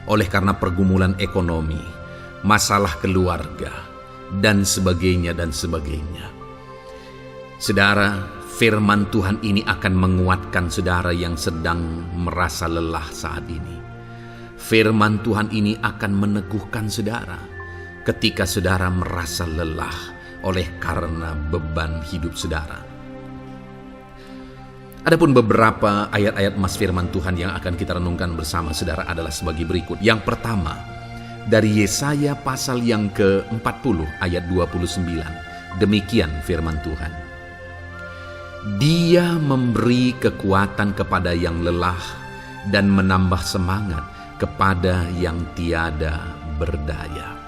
oleh karena pergumulan ekonomi, masalah keluarga, dan sebagainya dan sebagainya. Saudara, firman Tuhan ini akan menguatkan saudara yang sedang merasa lelah saat ini. Firman Tuhan ini akan meneguhkan saudara ketika saudara merasa lelah oleh karena beban hidup saudara. Adapun beberapa ayat-ayat emas firman Tuhan yang akan kita renungkan bersama saudara adalah sebagai berikut. Yang pertama, dari Yesaya pasal yang ke-40 ayat 29. Demikian firman Tuhan. Dia memberi kekuatan kepada yang lelah dan menambah semangat kepada yang tiada berdaya.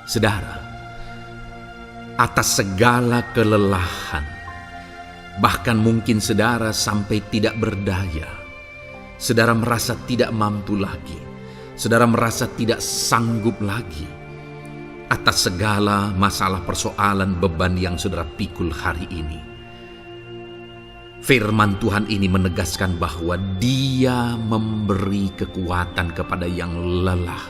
Saudara, atas segala kelelahan, bahkan mungkin saudara sampai tidak berdaya, saudara merasa tidak mampu lagi, saudara merasa tidak sanggup lagi, atas segala masalah persoalan beban yang saudara pikul hari ini. Firman Tuhan ini menegaskan bahwa Dia memberi kekuatan kepada yang lelah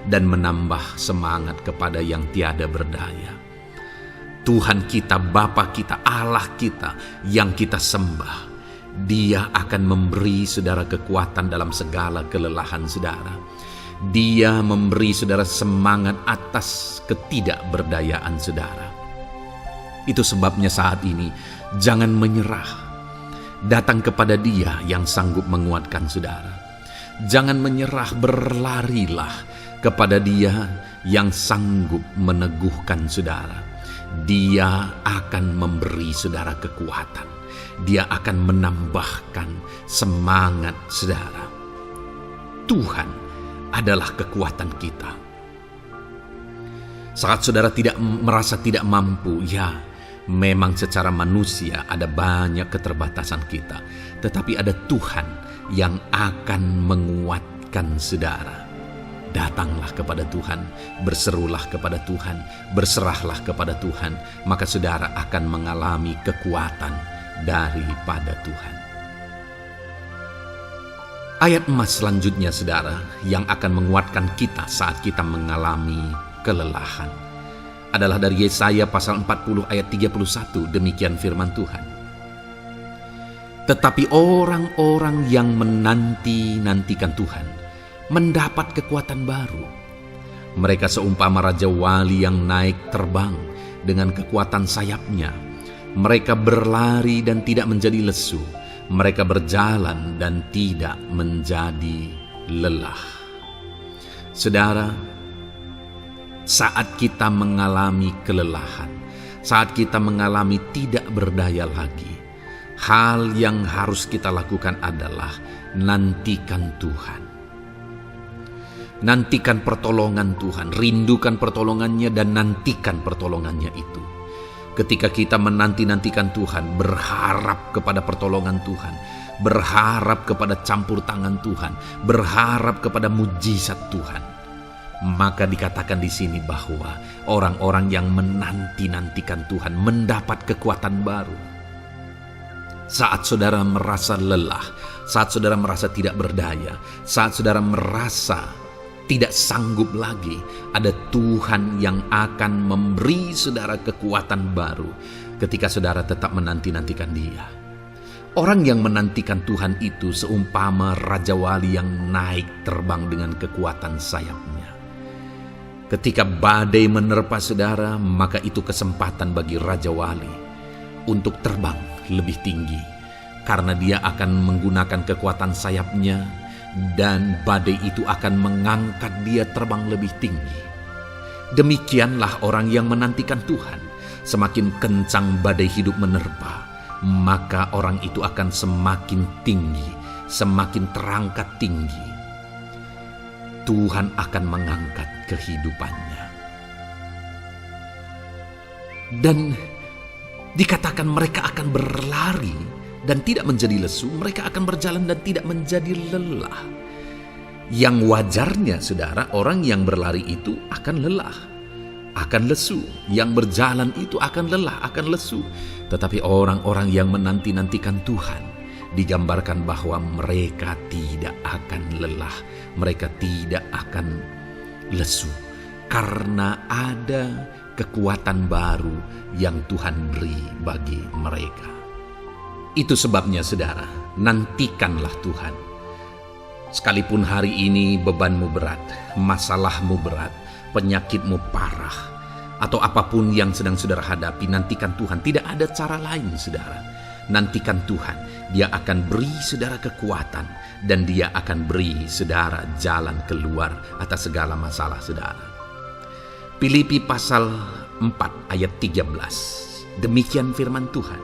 dan menambah semangat kepada yang tiada berdaya. Tuhan kita, Bapa kita, Allah kita yang kita sembah, Dia akan memberi saudara kekuatan dalam segala kelelahan saudara. Dia memberi saudara semangat atas ketidakberdayaan saudara. Itu sebabnya saat ini jangan menyerah. Datang kepada Dia yang sanggup menguatkan saudara. Jangan menyerah, berlarilah kepada Dia yang sanggup meneguhkan saudara. Dia akan memberi saudara kekuatan. Dia akan menambahkan semangat saudara. Tuhan adalah kekuatan kita. Saat saudara merasa tidak mampu, ya, memang secara manusia ada banyak keterbatasan kita, tetapi ada Tuhan yang akan menguatkan saudara. Datanglah kepada Tuhan, berserulah kepada Tuhan, berserahlah kepada Tuhan, maka saudara akan mengalami kekuatan daripada Tuhan. Ayat emas selanjutnya saudara yang akan menguatkan kita saat kita mengalami kelelahan adalah dari Yesaya pasal 40 ayat 31. Demikian firman Tuhan. Tetapi orang-orang yang menanti-nantikan Tuhan mendapat kekuatan baru. Mereka seumpama Raja Wali yang naik terbang dengan kekuatan sayapnya. Mereka berlari dan tidak menjadi lesu. Mereka berjalan dan tidak menjadi lelah. Saudara, saat kita mengalami kelelahan, saat kita mengalami tidak berdaya lagi, hal yang harus kita lakukan adalah nantikan Tuhan. Nantikan pertolongan Tuhan, rindukan pertolongannya dan nantikan pertolongannya itu. Ketika kita menanti-nantikan Tuhan, berharap kepada pertolongan Tuhan, berharap kepada campur tangan Tuhan, berharap kepada mujizat Tuhan, maka dikatakan di sini bahwa orang-orang yang menanti-nantikan Tuhan mendapat kekuatan baru. Saat saudara merasa lelah, saat saudara merasa tidak berdaya, saat saudara merasa tidak sanggup lagi, ada Tuhan yang akan memberi saudara kekuatan baru ketika saudara tetap menanti-nantikan Dia. Orang yang menantikan Tuhan itu seumpama Raja Wali yang naik terbang dengan kekuatan sayapnya. Ketika badai menerpa saudara, maka itu kesempatan bagi Raja Wali untuk terbang lebih tinggi, karena dia akan menggunakan kekuatan sayapnya, dan badai itu akan mengangkat dia terbang lebih tinggi. Demikianlah orang yang menantikan Tuhan. Semakin kencang badai hidup menerpa, maka orang itu akan semakin tinggi, semakin terangkat tinggi. Tuhan akan mengangkat kehidupannya. Dan dikatakan mereka akan berlari dan tidak menjadi lesu, mereka akan berjalan dan tidak menjadi lelah. Yang wajarnya saudara, orang yang berlari itu akan lelah, akan lesu. Yang berjalan itu akan lelah, akan lesu. Tetapi orang-orang yang menanti-nantikan Tuhan, digambarkan bahwa mereka tidak akan lelah, mereka tidak akan lesu, karena ada kekuatan baru yang Tuhan beri bagi mereka. Itu sebabnya saudara, nantikanlah Tuhan. Sekalipun hari ini bebanmu berat, masalahmu berat, penyakitmu parah, atau apapun yang sedang saudara hadapi, nantikan Tuhan. Tidak ada cara lain saudara. Nantikan Tuhan, Dia akan beri saudara kekuatan, dan Dia akan beri saudara jalan keluar atas segala masalah saudara. Filipi pasal 4 ayat 13. Demikian firman Tuhan.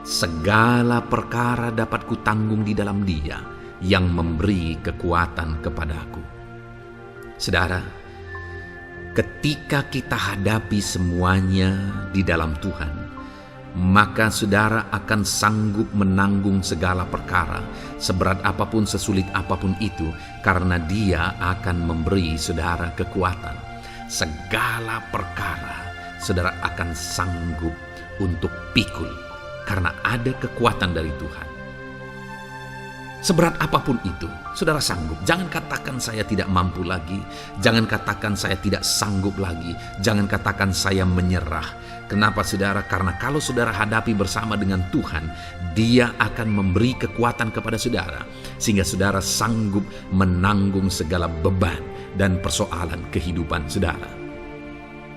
Segala perkara dapat kutanggung di dalam Dia yang memberi kekuatan kepadaku. Saudara, ketika kita hadapi semuanya di dalam Tuhan, maka saudara akan sanggup menanggung segala perkara, seberat apapun, sesulit apapun itu, karena Dia akan memberi saudara kekuatan. Segala perkara saudara akan sanggup untuk pikul, karena ada kekuatan dari Tuhan. Seberat apapun itu, saudara sanggup. Jangan katakan saya tidak mampu lagi. Jangan katakan saya tidak sanggup lagi. Jangan katakan saya menyerah. Kenapa saudara? Karena kalau saudara hadapi bersama dengan Tuhan, Dia akan memberi kekuatan kepada saudara, sehingga saudara sanggup menanggung segala beban dan persoalan kehidupan saudara.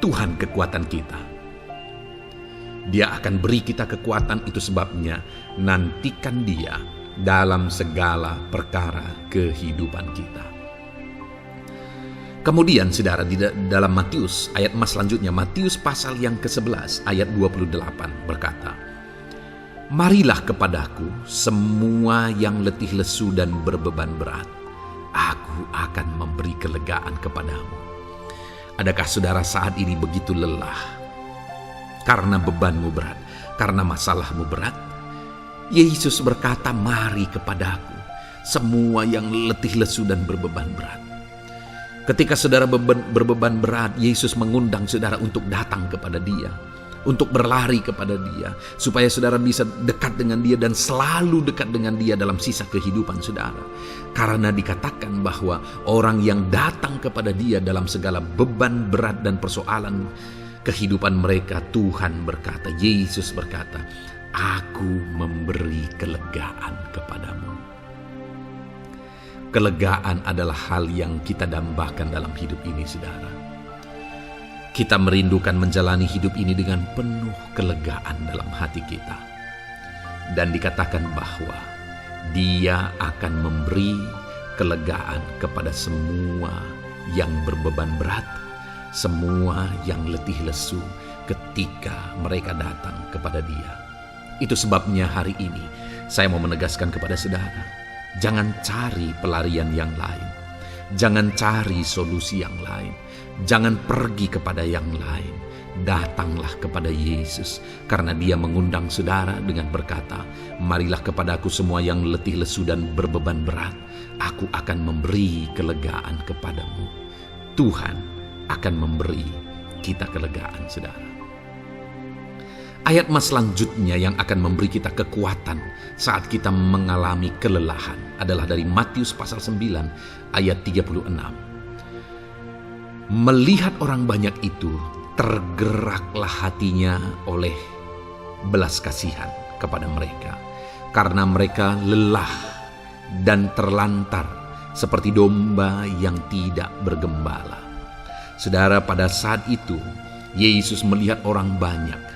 Tuhan kekuatan kita. Dia akan beri kita kekuatan, itu sebabnya nantikan Dia dalam segala perkara kehidupan kita. Kemudian saudara, di dalam Matius ayat selanjutnya, Matius pasal yang ke-11 ayat 28 berkata, marilah kepadaku semua yang letih lesu dan berbeban berat, aku akan memberi kelegaan kepadamu. Adakah saudara saat ini begitu lelah karena bebanmu berat, karena masalahmu berat? Yesus berkata, mari kepadaku semua yang letih lesu dan berbeban berat. Ketika saudara berbeban berat, Yesus mengundang saudara untuk datang kepada Dia, untuk berlari kepada Dia, supaya saudara bisa dekat dengan Dia dan selalu dekat dengan Dia dalam sisa kehidupan saudara. Karena dikatakan bahwa orang yang datang kepada Dia dalam segala beban berat dan persoalan kehidupan mereka, Tuhan berkata, Yesus berkata, aku memberi kelegaan kepadamu. Kelegaan adalah hal yang kita dambakan dalam hidup ini, saudara. Kita merindukan menjalani hidup ini dengan penuh kelegaan dalam hati kita. Dan dikatakan bahwa Dia akan memberi kelegaan kepada semua yang berbeban berat, semua yang letih lesu ketika mereka datang kepada Dia. Itu sebabnya hari ini saya mau menegaskan kepada saudara, jangan cari pelarian yang lain. Jangan cari solusi yang lain. Jangan pergi kepada yang lain. Datanglah kepada Yesus, karena Dia mengundang saudara dengan berkata, marilah kepadaku semua yang letih lesu dan berbeban berat, aku akan memberi kelegaan kepadamu. Tuhan akan memberi kita kelegaan, saudara. Ayat selanjutnya yang akan memberi kita kekuatan saat kita mengalami kelelahan adalah dari Matius pasal 9 ayat 36. Melihat orang banyak itu, tergeraklah hatinya oleh belas kasihan kepada mereka, karena mereka lelah dan terlantar seperti domba yang tidak bergembala. Saudara, pada saat itu Yesus melihat orang banyak.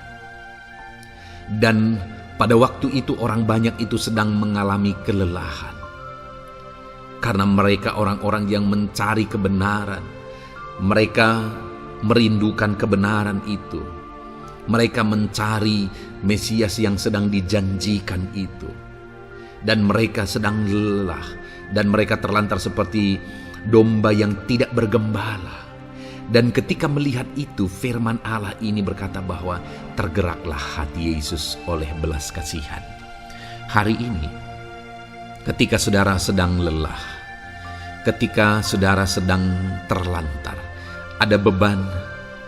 Dan pada waktu itu orang banyak itu sedang mengalami kelelahan. Karena mereka orang-orang yang mencari kebenaran. Mereka merindukan kebenaran itu. Mereka mencari Mesias yang sedang dijanjikan itu. Dan mereka sedang lelah. Dan mereka terlantar seperti domba yang tidak bergembala. Dan ketika melihat itu, firman Allah ini berkata bahwa tergeraklah hati Yesus oleh belas kasihan. Hari ini, ketika saudara sedang lelah, ketika saudara sedang terlantar, ada beban,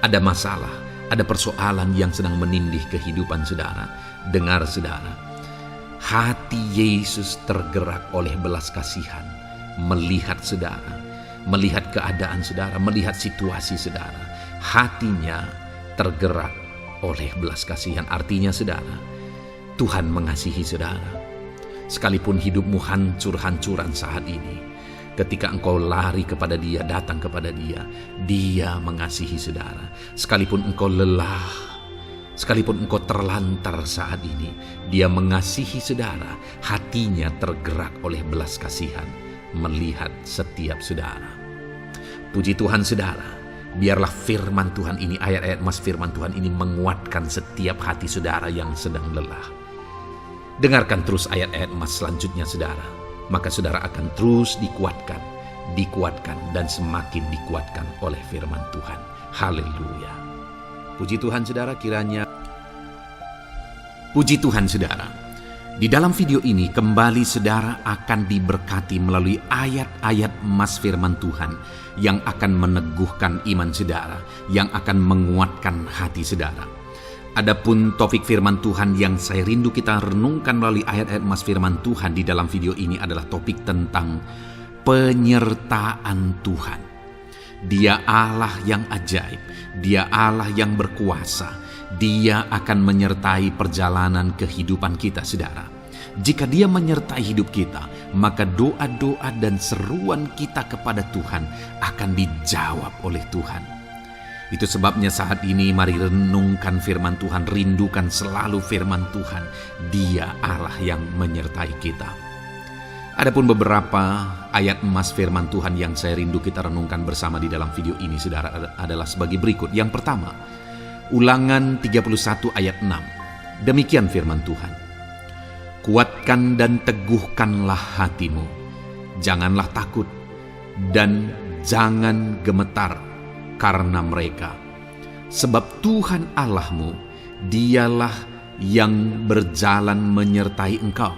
ada masalah, ada persoalan yang sedang menindih kehidupan saudara, dengar saudara, hati Yesus tergerak oleh belas kasihan, melihat saudara, melihat keadaan saudara, melihat situasi saudara. Hatinya tergerak oleh belas kasihan. Artinya saudara, Tuhan mengasihi saudara. Sekalipun hidupmu hancur-hancuran saat ini, ketika engkau lari kepada Dia, datang kepada Dia, Dia mengasihi saudara. Sekalipun engkau lelah, Sekalipun engkau terlantar saat ini, Dia mengasihi saudara, hatinya tergerak oleh belas kasihan melihat setiap saudara. Puji Tuhan saudara, biarlah firman Tuhan ini, ayat-ayat mas firman Tuhan ini menguatkan setiap hati saudara yang sedang lelah. Dengarkan terus ayat-ayat emas selanjutnya saudara, maka saudara akan terus dikuatkan, dan semakin dikuatkan oleh firman Tuhan. Haleluya. Puji Tuhan saudara, Puji Tuhan saudara, di dalam video ini kembali saudara akan diberkati melalui ayat-ayat emas firman Tuhan yang akan meneguhkan iman saudara, yang akan menguatkan hati saudara. Adapun topik firman Tuhan yang saya rindu kita renungkan melalui ayat-ayat emas firman Tuhan di dalam video ini adalah topik tentang penyertaan Tuhan. Dia Allah yang ajaib, Dia Allah yang berkuasa. Dia akan menyertai perjalanan kehidupan kita saudara. Jika Dia menyertai hidup kita, maka doa-doa dan seruan kita kepada Tuhan akan dijawab oleh Tuhan. Itu sebabnya saat ini mari renungkan firman Tuhan, rindukan selalu firman Tuhan. Dia Allah yang menyertai kita. Adapun beberapa ayat emas firman Tuhan yang saya rindu kita renungkan bersama di dalam video ini saudara adalah sebagai berikut. Yang pertama, Ulangan 31 ayat 6. Demikian firman Tuhan. Kuatkan dan teguhkanlah hatimu. Janganlah takut dan jangan gemetar karena mereka. Sebab Tuhan Allahmu, Dialah yang berjalan menyertai engkau.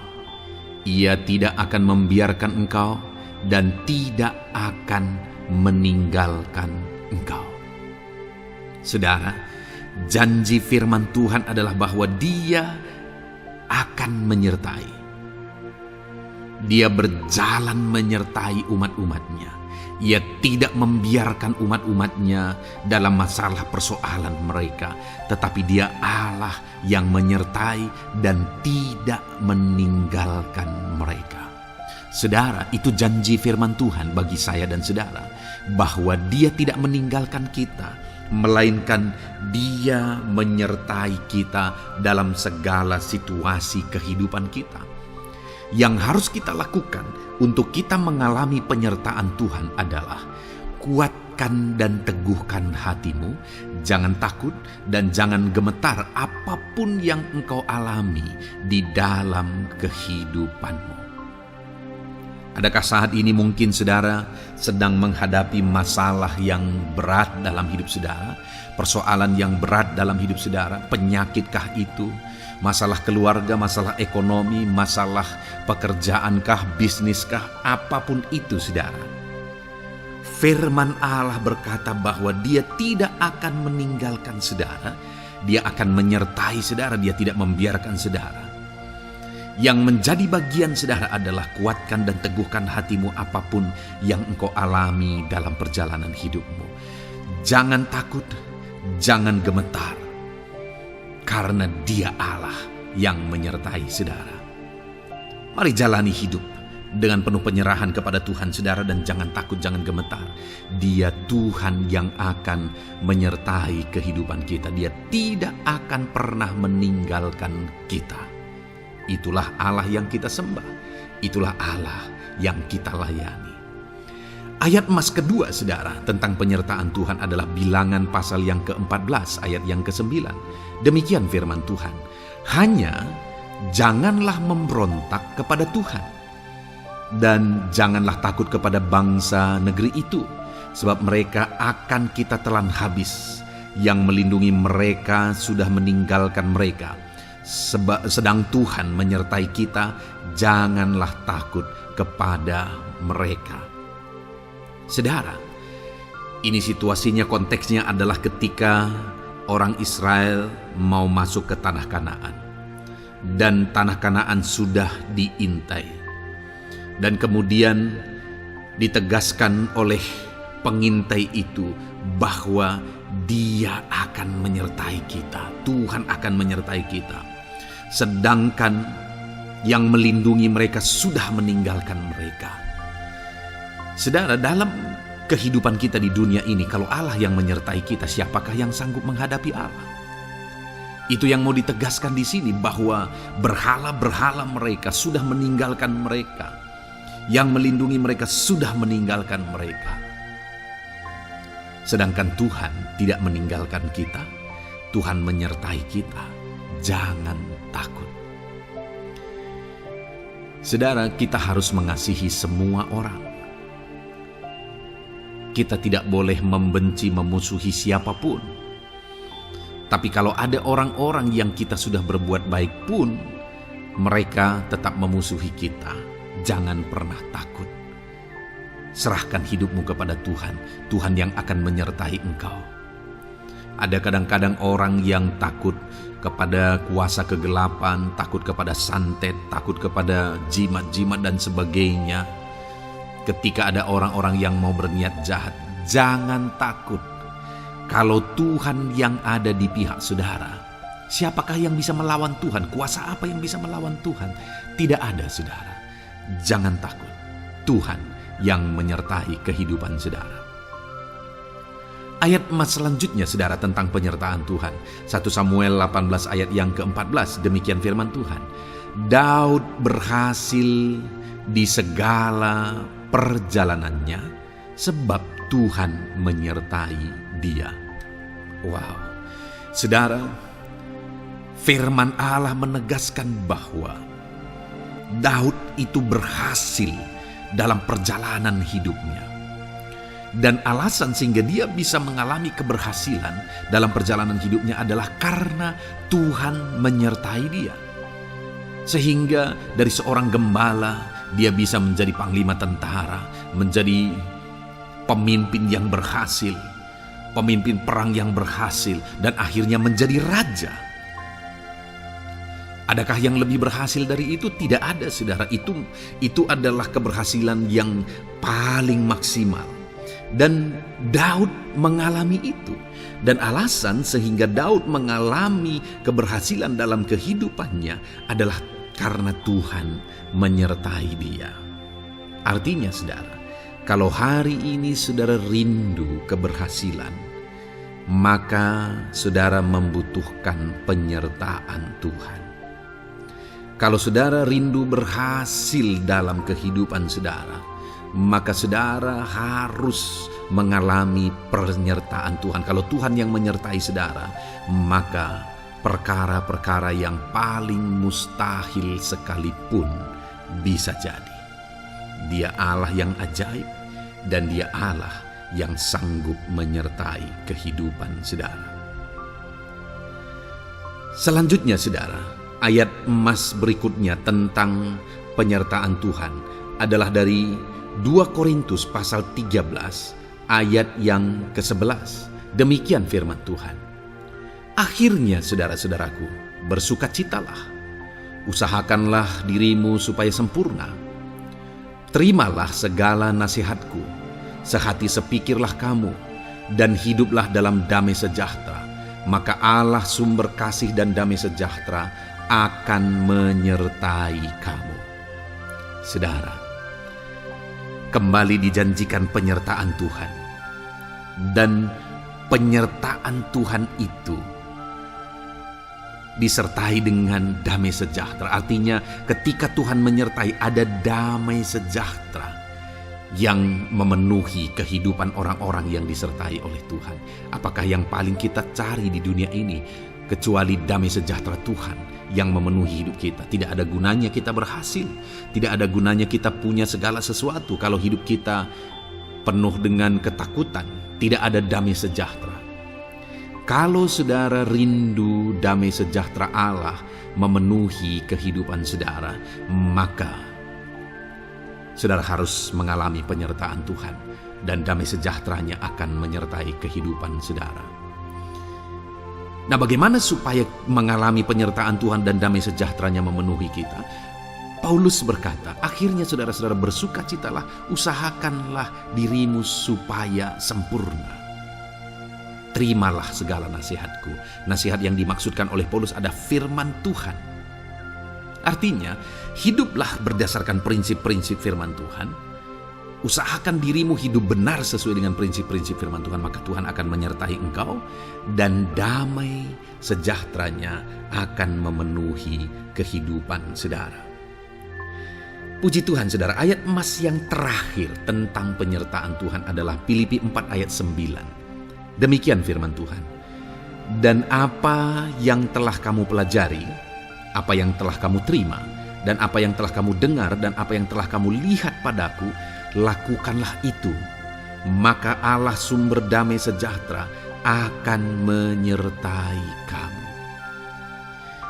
Ia tidak akan membiarkan engkau dan tidak akan meninggalkan engkau. Saudara, janji firman Tuhan adalah bahwa Dia akan menyertai. Dia berjalan menyertai umat-umatnya. Ia tidak membiarkan umat-umatnya dalam masalah persoalan mereka, tetapi Dia Allah yang menyertai dan tidak meninggalkan mereka. Saudara, itu janji firman Tuhan bagi saya dan saudara, bahwa Dia tidak meninggalkan kita, melainkan Dia menyertai kita dalam segala situasi kehidupan kita. Yang harus kita lakukan untuk kita mengalami penyertaan Tuhan adalah kuatkan dan teguhkan hatimu, jangan takut dan jangan gemetar apapun yang engkau alami di dalam kehidupanmu. Adakah saat ini mungkin saudara sedang menghadapi masalah yang berat dalam hidup saudara? Persoalan yang berat dalam hidup saudara? Penyakitkah itu? Masalah keluarga, masalah ekonomi, masalah pekerjaankah, bisniskah? Apapun itu saudara. Firman Allah berkata bahwa Dia tidak akan meninggalkan saudara. Dia akan menyertai saudara, Dia tidak membiarkan saudara. Yang menjadi bagian saudara adalah kuatkan dan teguhkan hatimu apapun yang engkau alami dalam perjalanan hidupmu. Jangan takut, jangan gemetar, karena Dia Allah yang menyertai saudara. Mari jalani hidup dengan penuh penyerahan kepada Tuhan saudara, dan jangan takut, jangan gemetar. Dia Tuhan yang akan menyertai kehidupan kita. Dia tidak akan pernah meninggalkan kita. Itulah Allah yang kita sembah. Itulah Allah yang kita layani. Ayat emas kedua saudara tentang penyertaan Tuhan adalah Bilangan pasal yang ke-14 ayat yang ke-9. Demikian firman Tuhan. Hanya janganlah memberontak kepada Tuhan, dan janganlah takut kepada bangsa negeri itu, sebab mereka akan kita telan habis. Yang melindungi mereka sudah meninggalkan mereka. Sedang Tuhan menyertai kita, janganlah takut kepada mereka. Saudara, ini situasinya, konteksnya adalah ketika orang Israel mau masuk ke tanah Kanaan, dan tanah Kanaan sudah diintai, dan kemudian ditegaskan oleh pengintai itu bahwa Dia akan menyertai kita. Tuhan akan menyertai kita. Sedangkan yang melindungi mereka sudah meninggalkan mereka. Saudara, dalam kehidupan kita di dunia ini, kalau Allah yang menyertai kita, siapakah yang sanggup menghadapi Allah? Itu yang mau ditegaskan di sini, bahwa berhala-berhala mereka sudah meninggalkan mereka. Yang melindungi mereka sudah meninggalkan mereka. Sedangkan Tuhan tidak meninggalkan kita. Tuhan menyertai kita. Jangan takut. Saudara, kita harus mengasihi semua orang. Kita tidak boleh membenci, memusuhi siapapun. Tapi kalau ada orang-orang yang kita sudah berbuat baik pun, mereka tetap memusuhi kita. Jangan pernah takut. Serahkan hidupmu kepada Tuhan. Tuhan yang akan menyertai engkau. Ada kadang-kadang orang yang takut kepada kuasa kegelapan, takut kepada santet, takut kepada jimat-jimat dan sebagainya. Ketika ada orang-orang yang mau berniat jahat, jangan takut. Kalau Tuhan yang ada di pihak saudara, siapakah yang bisa melawan Tuhan? Kuasa apa yang bisa melawan Tuhan? Tidak ada, saudara. Jangan takut. Tuhan yang menyertai kehidupan saudara. Ayat emas selanjutnya, saudara, tentang penyertaan Tuhan. 1 Samuel 18 ayat yang ke-14, demikian firman Tuhan. Daud berhasil di segala perjalanannya sebab Tuhan menyertai dia. Wow. Saudara, firman Allah menegaskan bahwa Daud itu berhasil dalam perjalanan hidupnya. Dan alasan sehingga dia bisa mengalami keberhasilan dalam perjalanan hidupnya adalah karena Tuhan menyertai dia. Sehingga dari seorang gembala, dia bisa menjadi panglima tentara, menjadi pemimpin yang berhasil, pemimpin perang yang berhasil, dan akhirnya menjadi raja. Adakah yang lebih berhasil dari itu? Tidak ada, saudara. Itu adalah keberhasilan yang paling maksimal. Dan Daud mengalami itu. Dan alasan sehingga Daud mengalami keberhasilan dalam kehidupannya adalah karena Tuhan menyertai dia. Artinya, saudara, kalau hari ini saudara rindu keberhasilan, maka saudara membutuhkan penyertaan Tuhan. Kalau saudara rindu berhasil dalam kehidupan saudara, maka saudara harus mengalami penyertaan Tuhan. Kalau Tuhan yang menyertai saudara, maka perkara-perkara yang paling mustahil sekalipun bisa jadi. Dia Allah yang ajaib, dan Dia Allah yang sanggup menyertai kehidupan saudara. Selanjutnya, saudara, ayat emas berikutnya tentang penyertaan Tuhan adalah dari 2 Korintus pasal 13 ayat yang ke-11. Demikian firman Tuhan. Akhirnya, saudara-saudaraku, bersukacitalah. Usahakanlah dirimu supaya sempurna. Terimalah segala nasihatku. Sehati sepikirlah kamu, dan hiduplah dalam damai sejahtera. Maka Allah sumber kasih dan damai sejahtera akan menyertai kamu. Saudara, kembali dijanjikan penyertaan Tuhan. Dan penyertaan Tuhan itu disertai dengan damai sejahtera. Artinya ketika Tuhan menyertai, ada damai sejahtera yang memenuhi kehidupan orang-orang yang disertai oleh Tuhan. Apakah yang paling kita cari di dunia ini kecuali damai sejahtera Tuhan yang memenuhi hidup kita? Tidak ada gunanya kita berhasil, tidak ada gunanya kita punya segala sesuatu kalau hidup kita penuh dengan ketakutan, tidak ada damai sejahtera. Kalau saudara rindu damai sejahtera Allah memenuhi kehidupan saudara, maka saudara harus mengalami penyertaan Tuhan, dan damai sejahteranya akan menyertai kehidupan saudara. Nah, bagaimana supaya mengalami penyertaan Tuhan dan damai sejahteranya memenuhi kita? Paulus berkata, akhirnya saudara-saudara bersukacitalah, usahakanlah dirimu supaya sempurna. Terimalah segala nasihatku. Nasihat yang dimaksudkan oleh Paulus ada firman Tuhan. Artinya, hiduplah berdasarkan prinsip-prinsip firman Tuhan. usahakan dirimu hidup benar sesuai dengan prinsip-prinsip firman Tuhan, maka Tuhan akan menyertai engkau dan damai sejahteranya akan memenuhi kehidupan saudara. Puji Tuhan saudara, ayat emas yang terakhir tentang penyertaan Tuhan adalah Filipi 4 ayat 9. Demikian firman Tuhan. Dan apa yang telah kamu pelajari, apa yang telah kamu terima, dan apa yang telah kamu dengar, dan apa yang telah kamu lihat padaku, lakukanlah itu. Maka Allah sumber damai sejahtera akan menyertai kamu.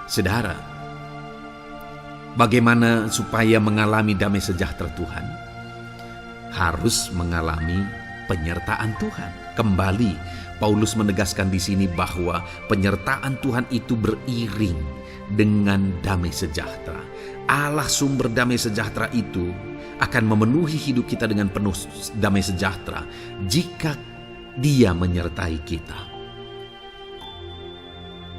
Saudara, bagaimana supaya mengalami damai sejahtera Tuhan? Harus mengalami penyertaan Tuhan. Kembali, Paulus menegaskan di sini bahwa penyertaan Tuhan itu beriring dengan damai sejahtera. Allah sumber damai sejahtera itu akan memenuhi hidup kita dengan penuh damai sejahtera jika Dia menyertai kita.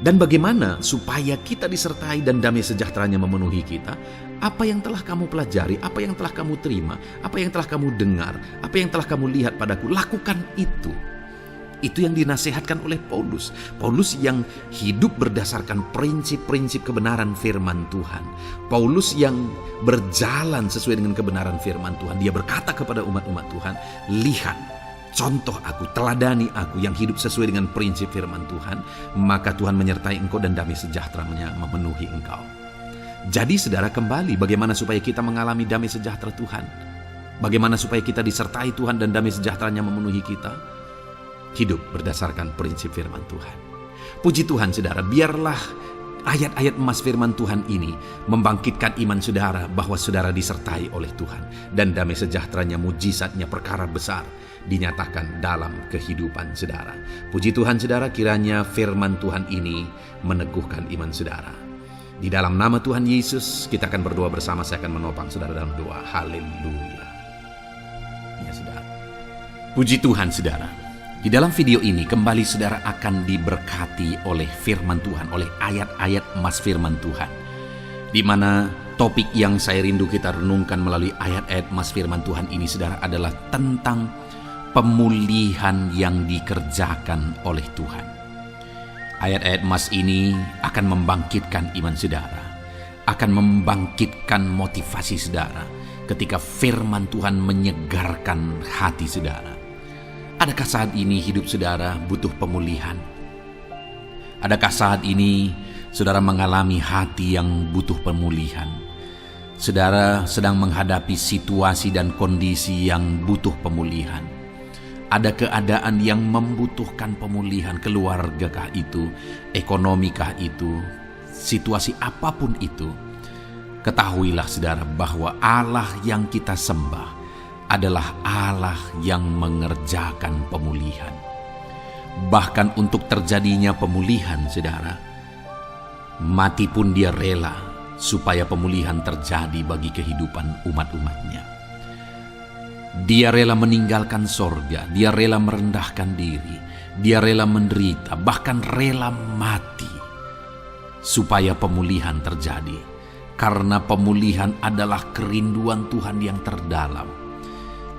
Dan bagaimana supaya kita disertai dan damai sejahteranya memenuhi kita? Apa yang telah kamu pelajari, apa yang telah kamu terima, apa yang telah kamu dengar, apa yang telah kamu lihat padaku, lakukan itu. Itu yang dinasihatkan oleh Paulus. Paulus yang hidup berdasarkan prinsip-prinsip kebenaran firman Tuhan. Paulus yang berjalan sesuai dengan kebenaran firman Tuhan. Dia berkata kepada umat-umat Tuhan, lihat, contoh aku, teladani aku yang hidup sesuai dengan prinsip firman Tuhan, maka Tuhan menyertai engkau dan damai sejahteranya memenuhi engkau. Jadi saudara, kembali bagaimana supaya kita mengalami damai sejahtera Tuhan? Bagaimana supaya kita disertai Tuhan dan damai sejahteranya memenuhi kita? Hidup berdasarkan prinsip firman Tuhan. Puji Tuhan saudara, biarlah ayat-ayat emas firman Tuhan ini membangkitkan iman saudara bahwa saudara disertai oleh Tuhan. Dan damai sejahteranya, mujizatnya, perkara besar dinyatakan dalam kehidupan saudara. Puji Tuhan saudara, kiranya firman Tuhan ini meneguhkan iman saudara. Di dalam nama Tuhan Yesus kita akan berdoa bersama. Saya akan menopang saudara dalam doa. Haleluya. Ya saudara. Puji Tuhan saudara. Di dalam video ini kembali saudara akan diberkati oleh firman Tuhan, oleh ayat-ayat emas firman Tuhan. Di mana topik yang saya rindu kita renungkan melalui ayat-ayat emas firman Tuhan ini saudara adalah tentang pemulihan yang dikerjakan oleh Tuhan. Ayat-ayat emas ini akan membangkitkan iman saudara, akan membangkitkan motivasi saudara ketika firman Tuhan menyegarkan hati saudara. Adakah saat ini hidup saudara butuh pemulihan? Adakah saat ini saudara mengalami hati yang butuh pemulihan? Saudara sedang menghadapi situasi dan kondisi yang butuh pemulihan. Ada keadaan yang membutuhkan pemulihan, keluargakah itu, ekonomikah itu, situasi apapun itu. Ketahuilah saudara bahwa Allah yang kita sembah adalah Allah yang mengerjakan pemulihan. Bahkan untuk terjadinya pemulihan saudara, mati pun Dia rela supaya pemulihan terjadi bagi kehidupan umat-umatnya. Dia rela meninggalkan sorga, Dia rela merendahkan diri, Dia rela menderita, bahkan rela mati supaya pemulihan terjadi. Karena pemulihan adalah kerinduan Tuhan yang terdalam.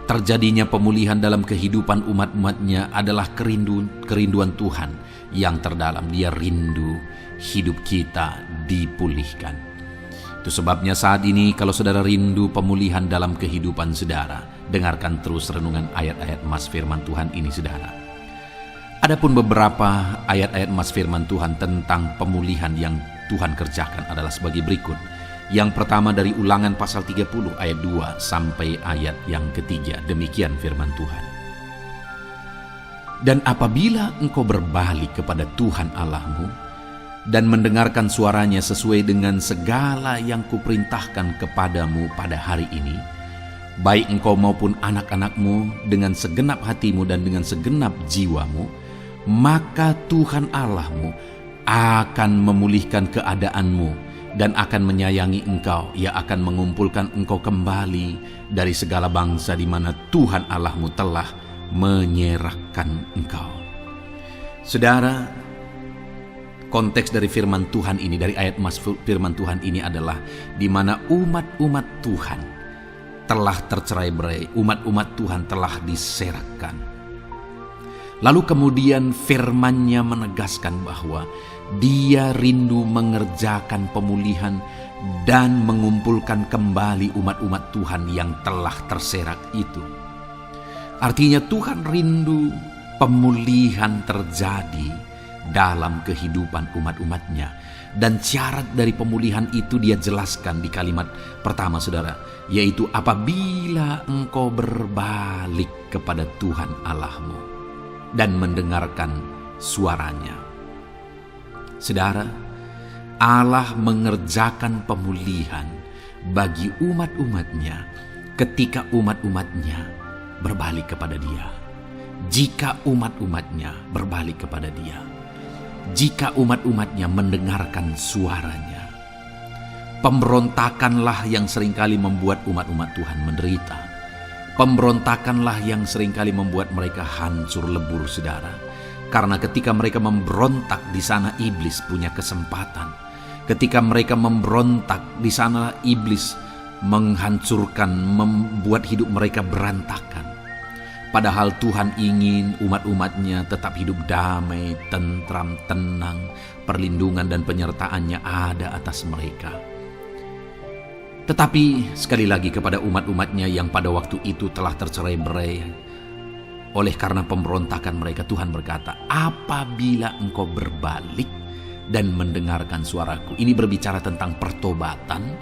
Terjadinya pemulihan dalam kehidupan umat-umatnya adalah kerinduan Tuhan yang terdalam. Dia rindu hidup kita dipulihkan. Itu sebabnya saat ini kalau saudara rindu pemulihan dalam kehidupan saudara, dengarkan terus renungan ayat-ayat emas firman Tuhan ini saudara. Adapun beberapa ayat-ayat emas firman Tuhan tentang pemulihan yang Tuhan kerjakan adalah sebagai berikut. Yang pertama dari Ulangan pasal 30 ayat 2 sampai ayat yang ketiga. Demikian firman Tuhan. Dan apabila engkau berbalik kepada Tuhan Allahmu dan mendengarkan suaranya sesuai dengan segala yang kuperintahkan kepadamu pada hari ini, baik engkau maupun anak-anakmu dengan segenap hatimu dan dengan segenap jiwamu, maka Tuhan Allahmu akan memulihkan keadaanmu dan akan menyayangi engkau. Ia akan mengumpulkan engkau kembali dari segala bangsa di mana Tuhan Allahmu telah menyerahkan engkau. Saudara, konteks dari firman Tuhan ini, dari ayat emas firman Tuhan ini adalah di mana umat-umat Tuhan telah tercerai-berai, umat-umat Tuhan telah diserakkan. Lalu kemudian firman-Nya menegaskan bahwa Dia rindu mengerjakan pemulihan dan mengumpulkan kembali umat-umat Tuhan yang telah terserak itu. Artinya Tuhan rindu pemulihan terjadi dalam kehidupan umat-umatnya. Dan syarat dari pemulihan itu Dia jelaskan di kalimat pertama, saudara, yaitu apabila engkau berbalik kepada Tuhan Allahmu dan mendengarkan suaranya. Saudara, Allah mengerjakan pemulihan bagi umat-umatnya ketika umat-umatnya berbalik kepada Dia. Jika umat-umatnya berbalik kepada Dia, jika umat-umatnya mendengarkan suaranya. Pemberontakanlah yang seringkali membuat umat-umat Tuhan menderita. Pemberontakanlah yang seringkali membuat mereka hancur lebur, saudara. Karena ketika mereka memberontak, di sana iblis punya kesempatan. Ketika mereka memberontak, di sana iblis menghancurkan, membuat hidup mereka berantakan. Padahal Tuhan ingin umat-umatnya tetap hidup damai, tentram, tenang, perlindungan dan penyertaan-Nya ada atas mereka. Tetapi sekali lagi kepada umat-umatnya yang pada waktu itu telah tercerai-berai oleh karena pemberontakan mereka, Tuhan berkata, apabila engkau berbalik dan mendengarkan suaraku. Ini berbicara tentang pertobatan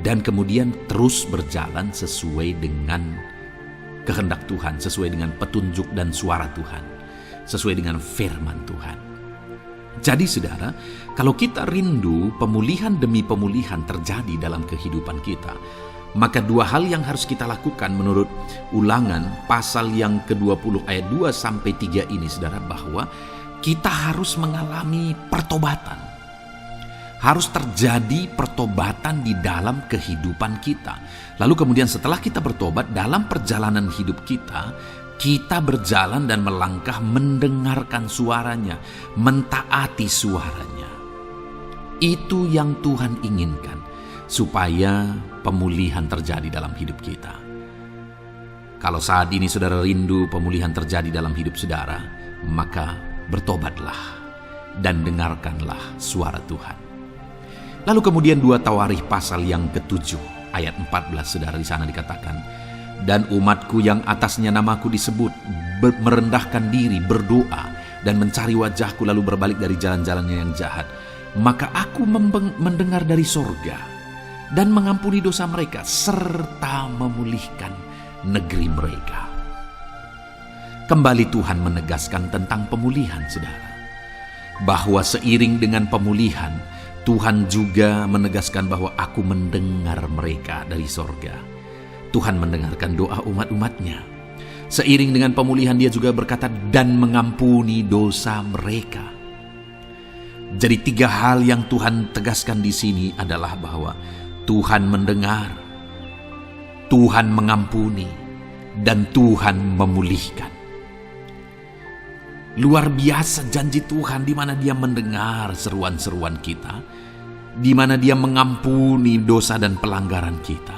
dan kemudian terus berjalan sesuai dengan kehendak Tuhan, sesuai dengan petunjuk dan suara Tuhan, sesuai dengan firman Tuhan. Jadi saudara, kalau kita rindu pemulihan demi pemulihan terjadi dalam kehidupan kita, maka dua hal yang harus kita lakukan menurut Ulangan pasal yang ke-20 ayat 2-3 ini, saudara, bahwa kita harus mengalami pertobatan. Harus terjadi pertobatan di dalam kehidupan kita. Lalu kemudian setelah kita bertobat, dalam perjalanan hidup kita, kita berjalan dan melangkah mendengarkan suaranya, mentaati suaranya. Itu yang Tuhan inginkan, supaya pemulihan terjadi dalam hidup kita. Kalau saat ini saudara rindu pemulihan terjadi dalam hidup saudara, maka bertobatlah dan dengarkanlah suara Tuhan. Lalu kemudian 2 Tawarikh pasal yang ke-7 ayat 14, saudara, di sana dikatakan, dan umatku yang atasnya namaku disebut merendahkan diri, berdoa dan mencari wajahku lalu berbalik dari jalan-jalannya yang jahat, maka aku mendengar dari sorga dan mengampuni dosa mereka serta memulihkan negeri mereka. Kembali Tuhan menegaskan tentang pemulihan, saudara, bahwa seiring dengan pemulihan Tuhan juga menegaskan bahwa aku mendengar mereka dari sorga. Tuhan mendengarkan doa umat-umatnya. Seiring dengan pemulihan Dia juga berkata dan mengampuni dosa mereka. Jadi 3 hal yang Tuhan tegaskan di sini adalah bahwa Tuhan mendengar, Tuhan mengampuni, dan Tuhan memulihkan. Luar biasa janji Tuhan, di mana Dia mendengar seruan-seruan kita, di mana Dia mengampuni dosa dan pelanggaran kita,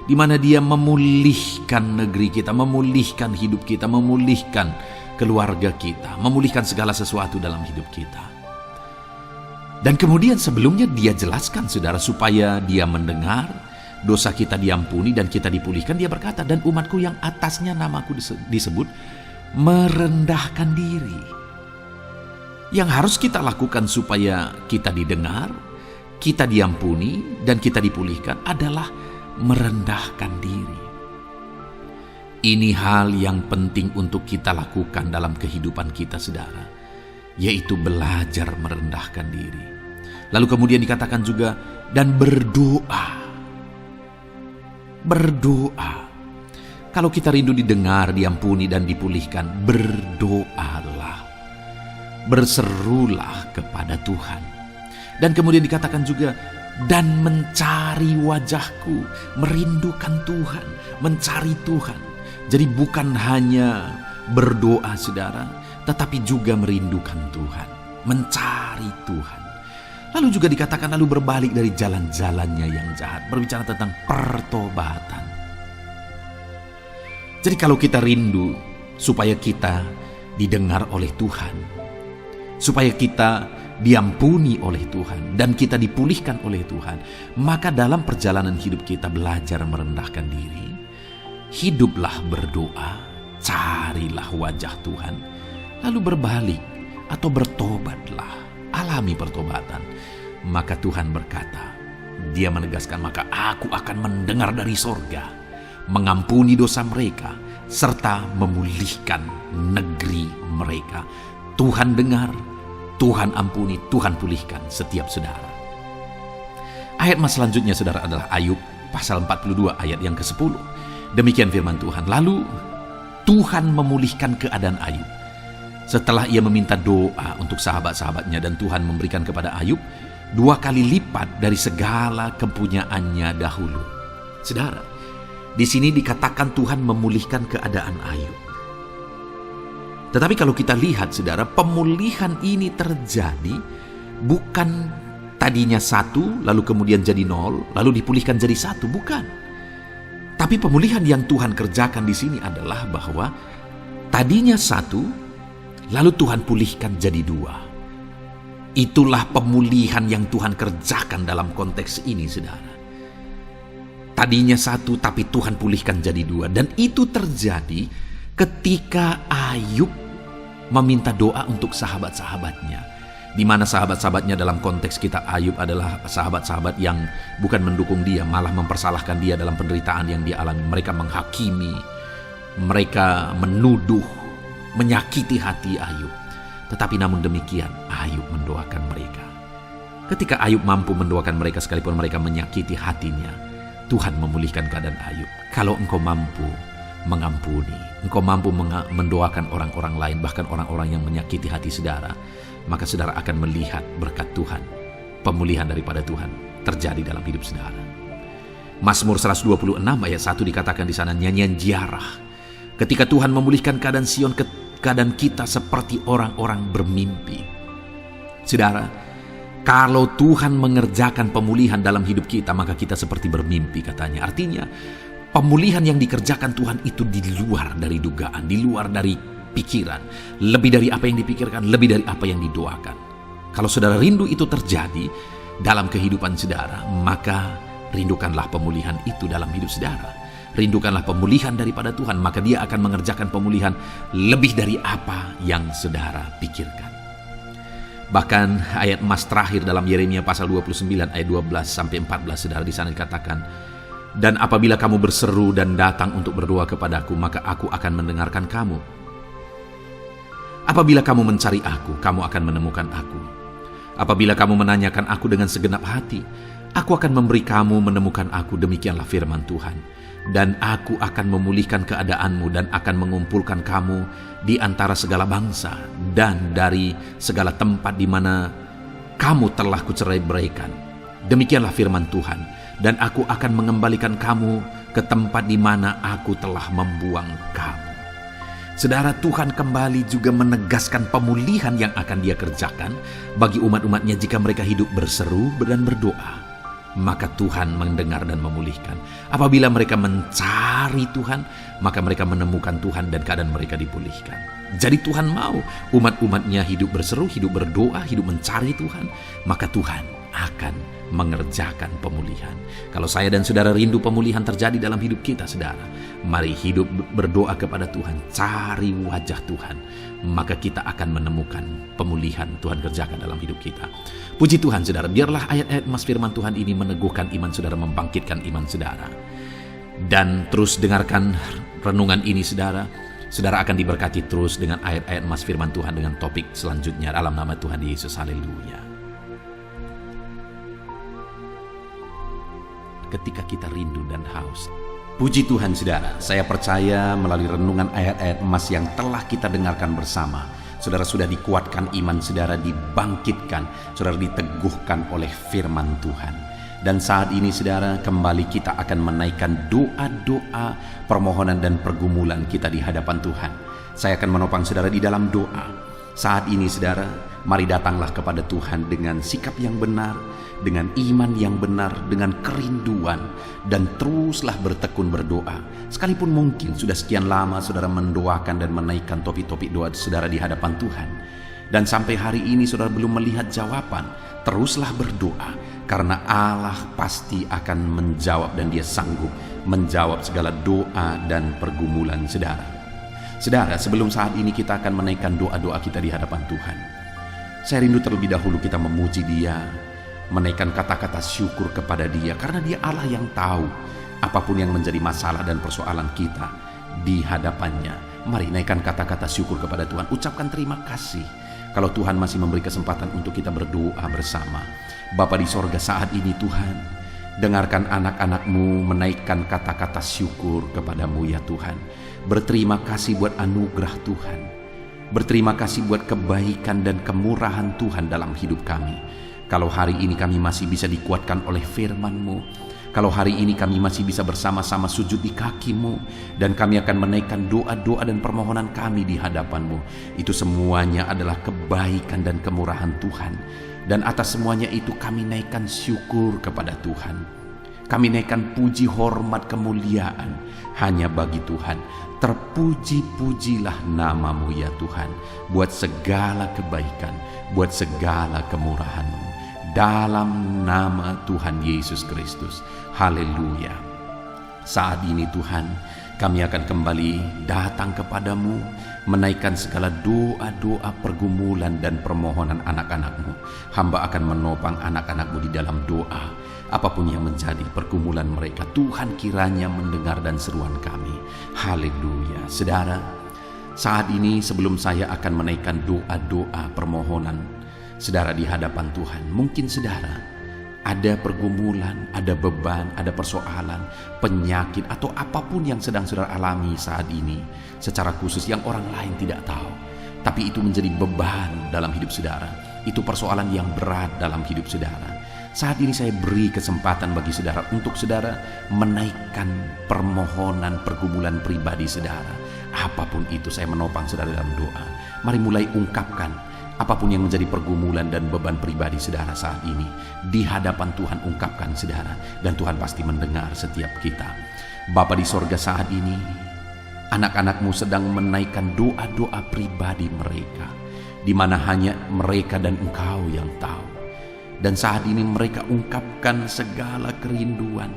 di mana Dia memulihkan negeri kita, memulihkan hidup kita, memulihkan keluarga kita, memulihkan segala sesuatu dalam hidup kita. Dan kemudian sebelumnya Dia jelaskan, saudara, supaya Dia mendengar, dosa kita diampuni dan kita dipulihkan. Dia berkata, dan umatku yang atasnya namaku disebut merendahkan diri. Yang harus kita lakukan supaya kita didengar, kita diampuni, dan kita dipulihkan adalah merendahkan diri. Ini hal yang penting untuk kita lakukan dalam kehidupan kita, saudara, yaitu belajar merendahkan diri. Lalu kemudian dikatakan juga, dan berdoa. Berdoa. Kalau kita rindu didengar, diampuni, dan dipulihkan, berdoalah. Berserulah kepada Tuhan. Dan kemudian dikatakan juga, dan mencari wajahku, merindukan Tuhan, mencari Tuhan. Jadi bukan hanya berdoa, saudara, tetapi juga merindukan Tuhan, mencari Tuhan. Lalu juga dikatakan lalu berbalik dari jalan-jalannya yang jahat, berbicara tentang pertobatan. Jadi kalau kita rindu supaya kita didengar oleh Tuhan, supaya kita diampuni oleh Tuhan, dan kita dipulihkan oleh Tuhan, maka dalam perjalanan hidup kita belajar merendahkan diri. Hiduplah berdoa, carilah wajah Tuhan, lalu berbalik atau bertobatlah, alami pertobatan. Maka Tuhan berkata, Dia menegaskan, maka aku akan mendengar dari sorga, mengampuni dosa mereka, serta memulihkan negeri mereka. Tuhan dengar, Tuhan ampuni, Tuhan pulihkan setiap saudara. Ayat mas selanjutnya saudara adalah Ayub pasal 42 ayat yang ke-10. Demikian firman Tuhan. Lalu Tuhan memulihkan keadaan Ayub. Setelah ia meminta doa untuk sahabat-sahabatnya, dan Tuhan memberikan kepada Ayub 2 kali lipat dari segala kepunyaannya dahulu. Saudara, di sini dikatakan Tuhan memulihkan keadaan Ayub. Tetapi kalau kita lihat saudara, pemulihan ini terjadi bukan tadinya 1, lalu kemudian jadi 0, lalu dipulihkan jadi 1, bukan. Tapi pemulihan yang Tuhan kerjakan di sini adalah bahwa tadinya 1, lalu Tuhan pulihkan jadi 2. Itulah pemulihan yang Tuhan kerjakan dalam konteks ini, saudara. Tadinya 1, tapi Tuhan pulihkan jadi 2. Dan itu terjadi ketika Ayub meminta doa untuk sahabat-sahabatnya. Di mana sahabat-sahabatnya dalam konteks kita Ayub adalah sahabat-sahabat yang bukan mendukung dia, malah mempersalahkan dia dalam penderitaan yang dia alami. Mereka menghakimi, mereka menuduh, menyakiti hati Ayub. Tetapi namun demikian, Ayub mendoakan mereka. Ketika Ayub mampu mendoakan mereka sekalipun mereka menyakiti hatinya, Tuhan memulihkan keadaan Ayub. Kalau engkau mampu mengampuni, engkau mampu mendoakan orang-orang lain, bahkan orang-orang yang menyakiti hati saudara, maka saudara akan melihat berkat Tuhan, pemulihan daripada Tuhan terjadi dalam hidup saudara. Mazmur 126 ayat 1 dikatakan di sana, nyanyian ziarah. Ketika Tuhan memulihkan keadaan Sion, keadaan kita seperti orang-orang bermimpi. Saudara, kalau Tuhan mengerjakan pemulihan dalam hidup kita, maka kita seperti bermimpi katanya. Artinya, pemulihan yang dikerjakan Tuhan itu di luar dari dugaan, di luar dari pikiran, lebih dari apa yang dipikirkan, lebih dari apa yang didoakan. Kalau saudara rindu itu terjadi dalam kehidupan saudara, maka rindukanlah pemulihan itu dalam hidup saudara. Rindukanlah pemulihan daripada Tuhan, maka Dia akan mengerjakan pemulihan lebih dari apa yang saudara pikirkan. Bahkan ayat emas terakhir dalam Yeremia pasal 29 ayat 12 sampai 14 saudara, di sana dikatakan, dan apabila kamu berseru dan datang untuk berdoa kepadaku, maka aku akan mendengarkan kamu. Apabila kamu mencari aku, kamu akan menemukan aku. Apabila kamu menanyakan aku dengan segenap hati, aku akan memberi kamu menemukan aku. Demikianlah firman Tuhan. Dan aku akan memulihkan keadaanmu dan akan mengumpulkan kamu di antara segala bangsa dan dari segala tempat di mana kamu telah kucerai-beraikan. Demikianlah firman Tuhan. Dan aku akan mengembalikan kamu ke tempat di mana aku telah membuang kamu. Saudara, Tuhan kembali juga menegaskan pemulihan yang akan Dia kerjakan bagi umat-umatnya jika mereka hidup berseru dan berdoa. Maka Tuhan mendengar dan memulihkan. Apabila mereka mencari Tuhan, maka mereka menemukan Tuhan dan keadaan mereka dipulihkan. Jadi Tuhan mau umat-umatnya hidup berseru, hidup berdoa, hidup mencari Tuhan, maka Tuhan akan mengerjakan pemulihan. Kalau saya dan saudara rindu pemulihan terjadi dalam hidup kita, saudara, mari hidup berdoa kepada Tuhan, cari wajah Tuhan, maka kita akan menemukan pemulihan Tuhan kerjakan dalam hidup kita. Puji Tuhan saudara, biarlah ayat-ayat emas firman Tuhan ini meneguhkan iman saudara, membangkitkan iman saudara. Dan terus dengarkan renungan ini saudara. Saudara akan diberkati terus dengan ayat-ayat emas firman Tuhan dengan topik selanjutnya dalam nama Tuhan Yesus. Haleluya. Ketika kita rindu dan haus. Puji Tuhan saudara, saya percaya melalui renungan ayat-ayat emas yang telah kita dengarkan bersama, saudara sudah dikuatkan iman saudara, dibangkitkan, saudara diteguhkan oleh firman Tuhan. Dan saat ini saudara, kembali kita akan menaikkan doa-doa, permohonan dan pergumulan kita di hadapan Tuhan. Saya akan menopang saudara di dalam doa. Saat ini saudara, mari datanglah kepada Tuhan dengan sikap yang benar, dengan iman yang benar, dengan kerinduan, dan teruslah bertekun berdoa. Sekalipun mungkin sudah sekian lama saudara mendoakan dan menaikkan topi-topi doa saudara di hadapan Tuhan, dan sampai hari ini saudara belum melihat jawaban, teruslah berdoa, karena Allah pasti akan menjawab dan Dia sanggup menjawab segala doa dan pergumulan saudara. Saudara, sebelum saat ini kita akan menaikkan doa-doa kita di hadapan Tuhan, saya rindu terlebih dahulu kita memuji Dia, menaikkan kata-kata syukur kepada Dia, karena Dia Allah yang tahu apapun yang menjadi masalah dan persoalan kita di hadapannya. Mari naikkan kata-kata syukur kepada Tuhan, ucapkan terima kasih kalau Tuhan masih memberi kesempatan untuk kita berdoa bersama. Bapa di sorga, saat ini Tuhan, dengarkan anak-anak-Mu menaikkan kata-kata syukur kepadamu ya Tuhan. Berterima kasih buat anugerah Tuhan, berterima kasih buat kebaikan dan kemurahan Tuhan dalam hidup kami. Kalau hari ini kami masih bisa dikuatkan oleh firman-Mu, kalau hari ini kami masih bisa bersama-sama sujud di kaki-Mu, dan kami akan menaikkan doa-doa dan permohonan kami di hadapan-Mu, itu semuanya adalah kebaikan dan kemurahan Tuhan. Dan atas semuanya itu kami naikkan syukur kepada Tuhan. Kami naikkan puji, hormat, kemuliaan hanya bagi Tuhan. Terpuji-pujilah nama-Mu ya Tuhan, buat segala kebaikan, buat segala kemurahan-Mu. Dalam nama Tuhan Yesus Kristus. Haleluya. Saat ini Tuhan, kami akan kembali datang kepadamu, menaikkan segala doa-doa pergumulan dan permohonan anak-anak-Mu. Hamba akan menopang anak-anak-Mu di dalam doa. Apapun yang menjadi pergumulan mereka, Tuhan kiranya mendengar dan seruan kami. Haleluya. Saudara, saat ini sebelum saya akan menaikkan doa-doa permohonan saudara di hadapan Tuhan, mungkin saudara ada pergumulan, ada beban, ada persoalan, penyakit, atau apapun yang sedang saudara alami saat ini secara khusus yang orang lain tidak tahu, tapi itu menjadi beban dalam hidup saudara. Itu persoalan yang berat dalam hidup saudara. Saat ini saya beri kesempatan bagi saudara untuk saudara menaikkan permohonan pergumulan pribadi saudara. Apapun itu, saya menopang saudara dalam doa. Mari mulai ungkapkan apapun yang menjadi pergumulan dan beban pribadi saudara saat ini. Di hadapan Tuhan ungkapkan saudara, dan Tuhan pasti mendengar setiap kita. Bapa di sorga, saat ini anak-anak-Mu sedang menaikkan doa-doa pribadi mereka, di mana hanya mereka dan Engkau yang tahu. Dan saat ini mereka ungkapkan segala kerinduan,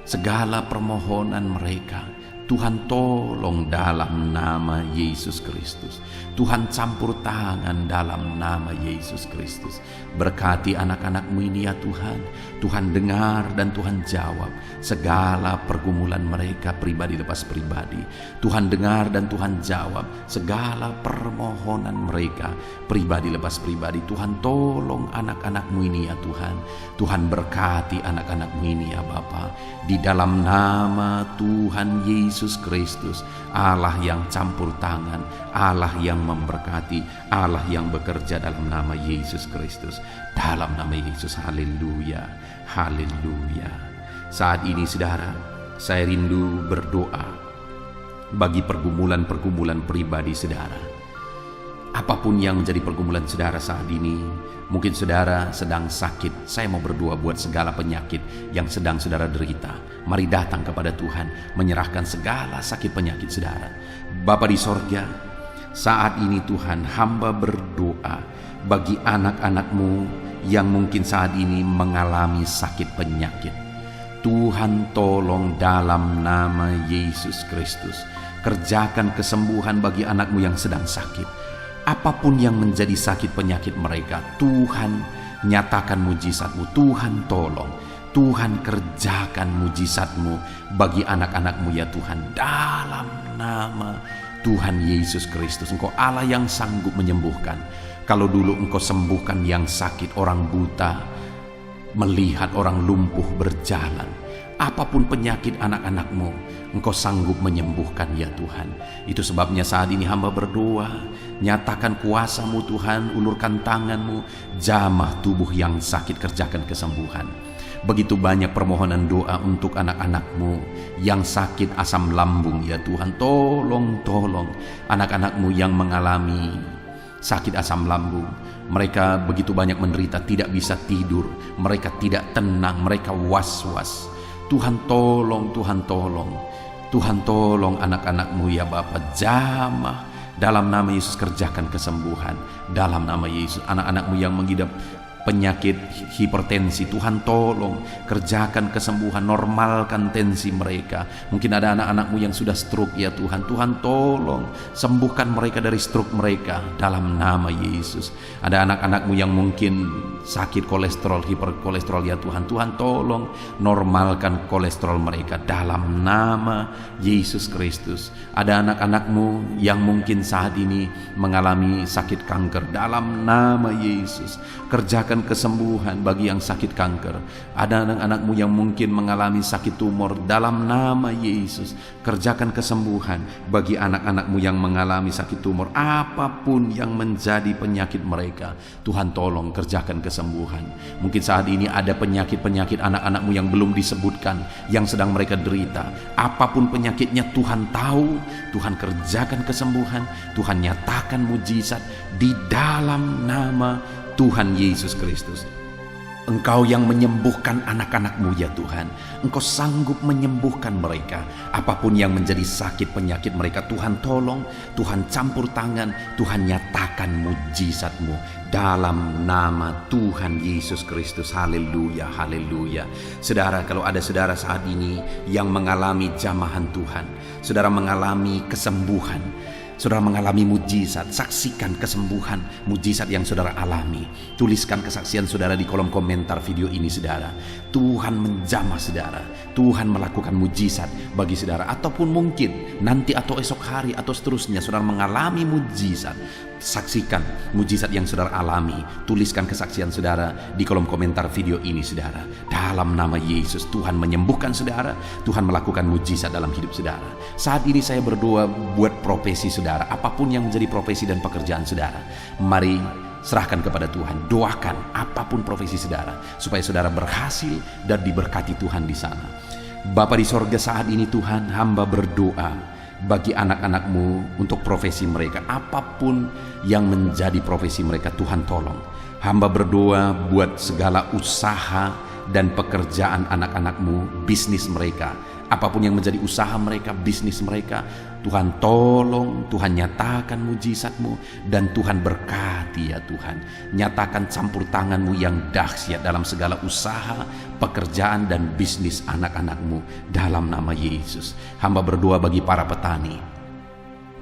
segala permohonan mereka. Tuhan tolong dalam nama Yesus Kristus. Tuhan campur tangan dalam nama Yesus Kristus. Berkati anak-anak-Mu ini ya Tuhan. Tuhan dengar dan Tuhan jawab segala pergumulan mereka pribadi lepas pribadi. Tuhan dengar dan Tuhan jawab segala permohonan mereka pribadi lepas pribadi. Tuhan tolong anak-anak-Mu ini ya Tuhan. Tuhan berkati anak-anak-Mu ini ya Bapa. Di dalam nama Tuhan Yesus Kristus, Allah yang campur tangan, Allah yang memberkati, Allah yang bekerja dalam nama Yesus Kristus. Dalam nama Yesus, haleluya, haleluya. Saat ini saudara, saya rindu berdoa bagi pergumulan-pergumulan pribadi saudara. Apapun yang menjadi pergumulan saudara saat ini, mungkin saudara sedang sakit. Saya mau berdoa buat segala penyakit yang sedang saudara derita. Mari datang kepada Tuhan, menyerahkan segala sakit penyakit saudara. Bapa di sorga, saat ini Tuhan, hamba berdoa bagi anak-anak-Mu yang mungkin saat ini mengalami sakit penyakit. Tuhan tolong dalam nama Yesus Kristus, kerjakan kesembuhan bagi anak-Mu yang sedang sakit. Apapun yang menjadi sakit penyakit mereka, Tuhan nyatakan mujizat-Mu. Tuhan tolong, Tuhan kerjakan mujizat-Mu bagi anak-anak-Mu ya Tuhan. Dalam nama Tuhan Yesus Kristus, Engkau Allah yang sanggup menyembuhkan. Kalau dulu Engkau sembuhkan yang sakit, orang buta melihat, orang lumpuh berjalan. Apapun penyakit anak-anak-Mu, Engkau sanggup menyembuhkan ya Tuhan. Itu sebabnya saat ini hamba berdoa, nyatakan kuasa-Mu Tuhan, ulurkan tangan-Mu, jamah tubuh yang sakit, kerjakan kesembuhan. Begitu banyak permohonan doa untuk anak-anak-Mu yang sakit asam lambung ya Tuhan. Tolong anak-anak-Mu yang mengalami sakit asam lambung. Mereka begitu banyak menderita, tidak bisa tidur, mereka tidak tenang, mereka was-was. Tuhan tolong, Tuhan tolong, Tuhan tolong anak-anak-Mu ya Bapa, jamah dalam nama Yesus, kerjakan kesembuhan dalam nama Yesus. Anak-anak-Mu yang mengidap penyakit hipertensi, Tuhan tolong kerjakan kesembuhan, normalkan tensi mereka. Mungkin ada anak-anak-Mu yang sudah stroke ya Tuhan, Tuhan tolong sembuhkan mereka dari stroke mereka dalam nama Yesus. Ada anak-anak-Mu yang mungkin sakit kolesterol, hiperkolesterol ya Tuhan, Tuhan tolong normalkan kolesterol mereka dalam nama Yesus Kristus. Ada anak-anak-Mu yang mungkin saat ini mengalami sakit kanker, dalam nama Yesus kerjakan kesembuhan bagi yang sakit kanker. Ada anak-anak-Mu yang mungkin mengalami sakit tumor, dalam nama Yesus kerjakan kesembuhan bagi anak-anak-Mu yang mengalami sakit tumor. Apapun yang menjadi penyakit mereka, Tuhan tolong kerjakan kesembuhan. Mungkin saat ini ada penyakit-penyakit anak-anak-Mu yang belum disebutkan, yang sedang mereka derita. Apapun penyakitnya Tuhan tahu, Tuhan kerjakan kesembuhan, Tuhan nyatakan mujizat di dalam nama Tuhan Yesus Kristus. Engkau yang menyembuhkan anak-anak-Mu ya Tuhan. Engkau sanggup menyembuhkan mereka. Apapun yang menjadi sakit penyakit mereka, Tuhan tolong, Tuhan campur tangan, Tuhan nyatakan mujizat-Mu dalam nama Tuhan Yesus Kristus. Haleluya, haleluya. Saudara, kalau ada saudara saat ini yang mengalami jamahan Tuhan, saudara mengalami kesembuhan, saudara mengalami mujizat, saksikan kesembuhan, mujizat yang saudara alami. Tuliskan kesaksian saudara di kolom komentar video ini saudara. Tuhan menjamah saudara, Tuhan melakukan mujizat bagi saudara. Ataupun mungkin nanti atau esok hari atau seterusnya saudara mengalami mujizat. Saksikan mujizat yang saudara alami. Tuliskan kesaksian saudara di kolom komentar video ini saudara. Dalam nama Yesus, Tuhan menyembuhkan saudara, Tuhan melakukan mujizat dalam hidup saudara. Saat ini saya berdoa buat profesi saudara, apapun yang menjadi profesi dan pekerjaan saudara. Mari serahkan kepada Tuhan, doakan apapun profesi saudara, supaya saudara berhasil dan diberkati Tuhan di sana. Bapa di sorga, saat ini Tuhan, hamba berdoa bagi anak-anak-Mu untuk profesi mereka, apapun yang menjadi profesi mereka, Tuhan tolong. Hamba berdoa buat segala usaha dan pekerjaan anak-anak-Mu, bisnis mereka, apapun yang menjadi usaha mereka, bisnis mereka, Tuhan tolong, Tuhan nyatakan mujizat-Mu, dan Tuhan berkati ya Tuhan. Nyatakan campur tangan-Mu yang dahsyat dalam segala usaha, pekerjaan dan bisnis anak-anak-Mu dalam nama Yesus. Hamba berdoa bagi para petani,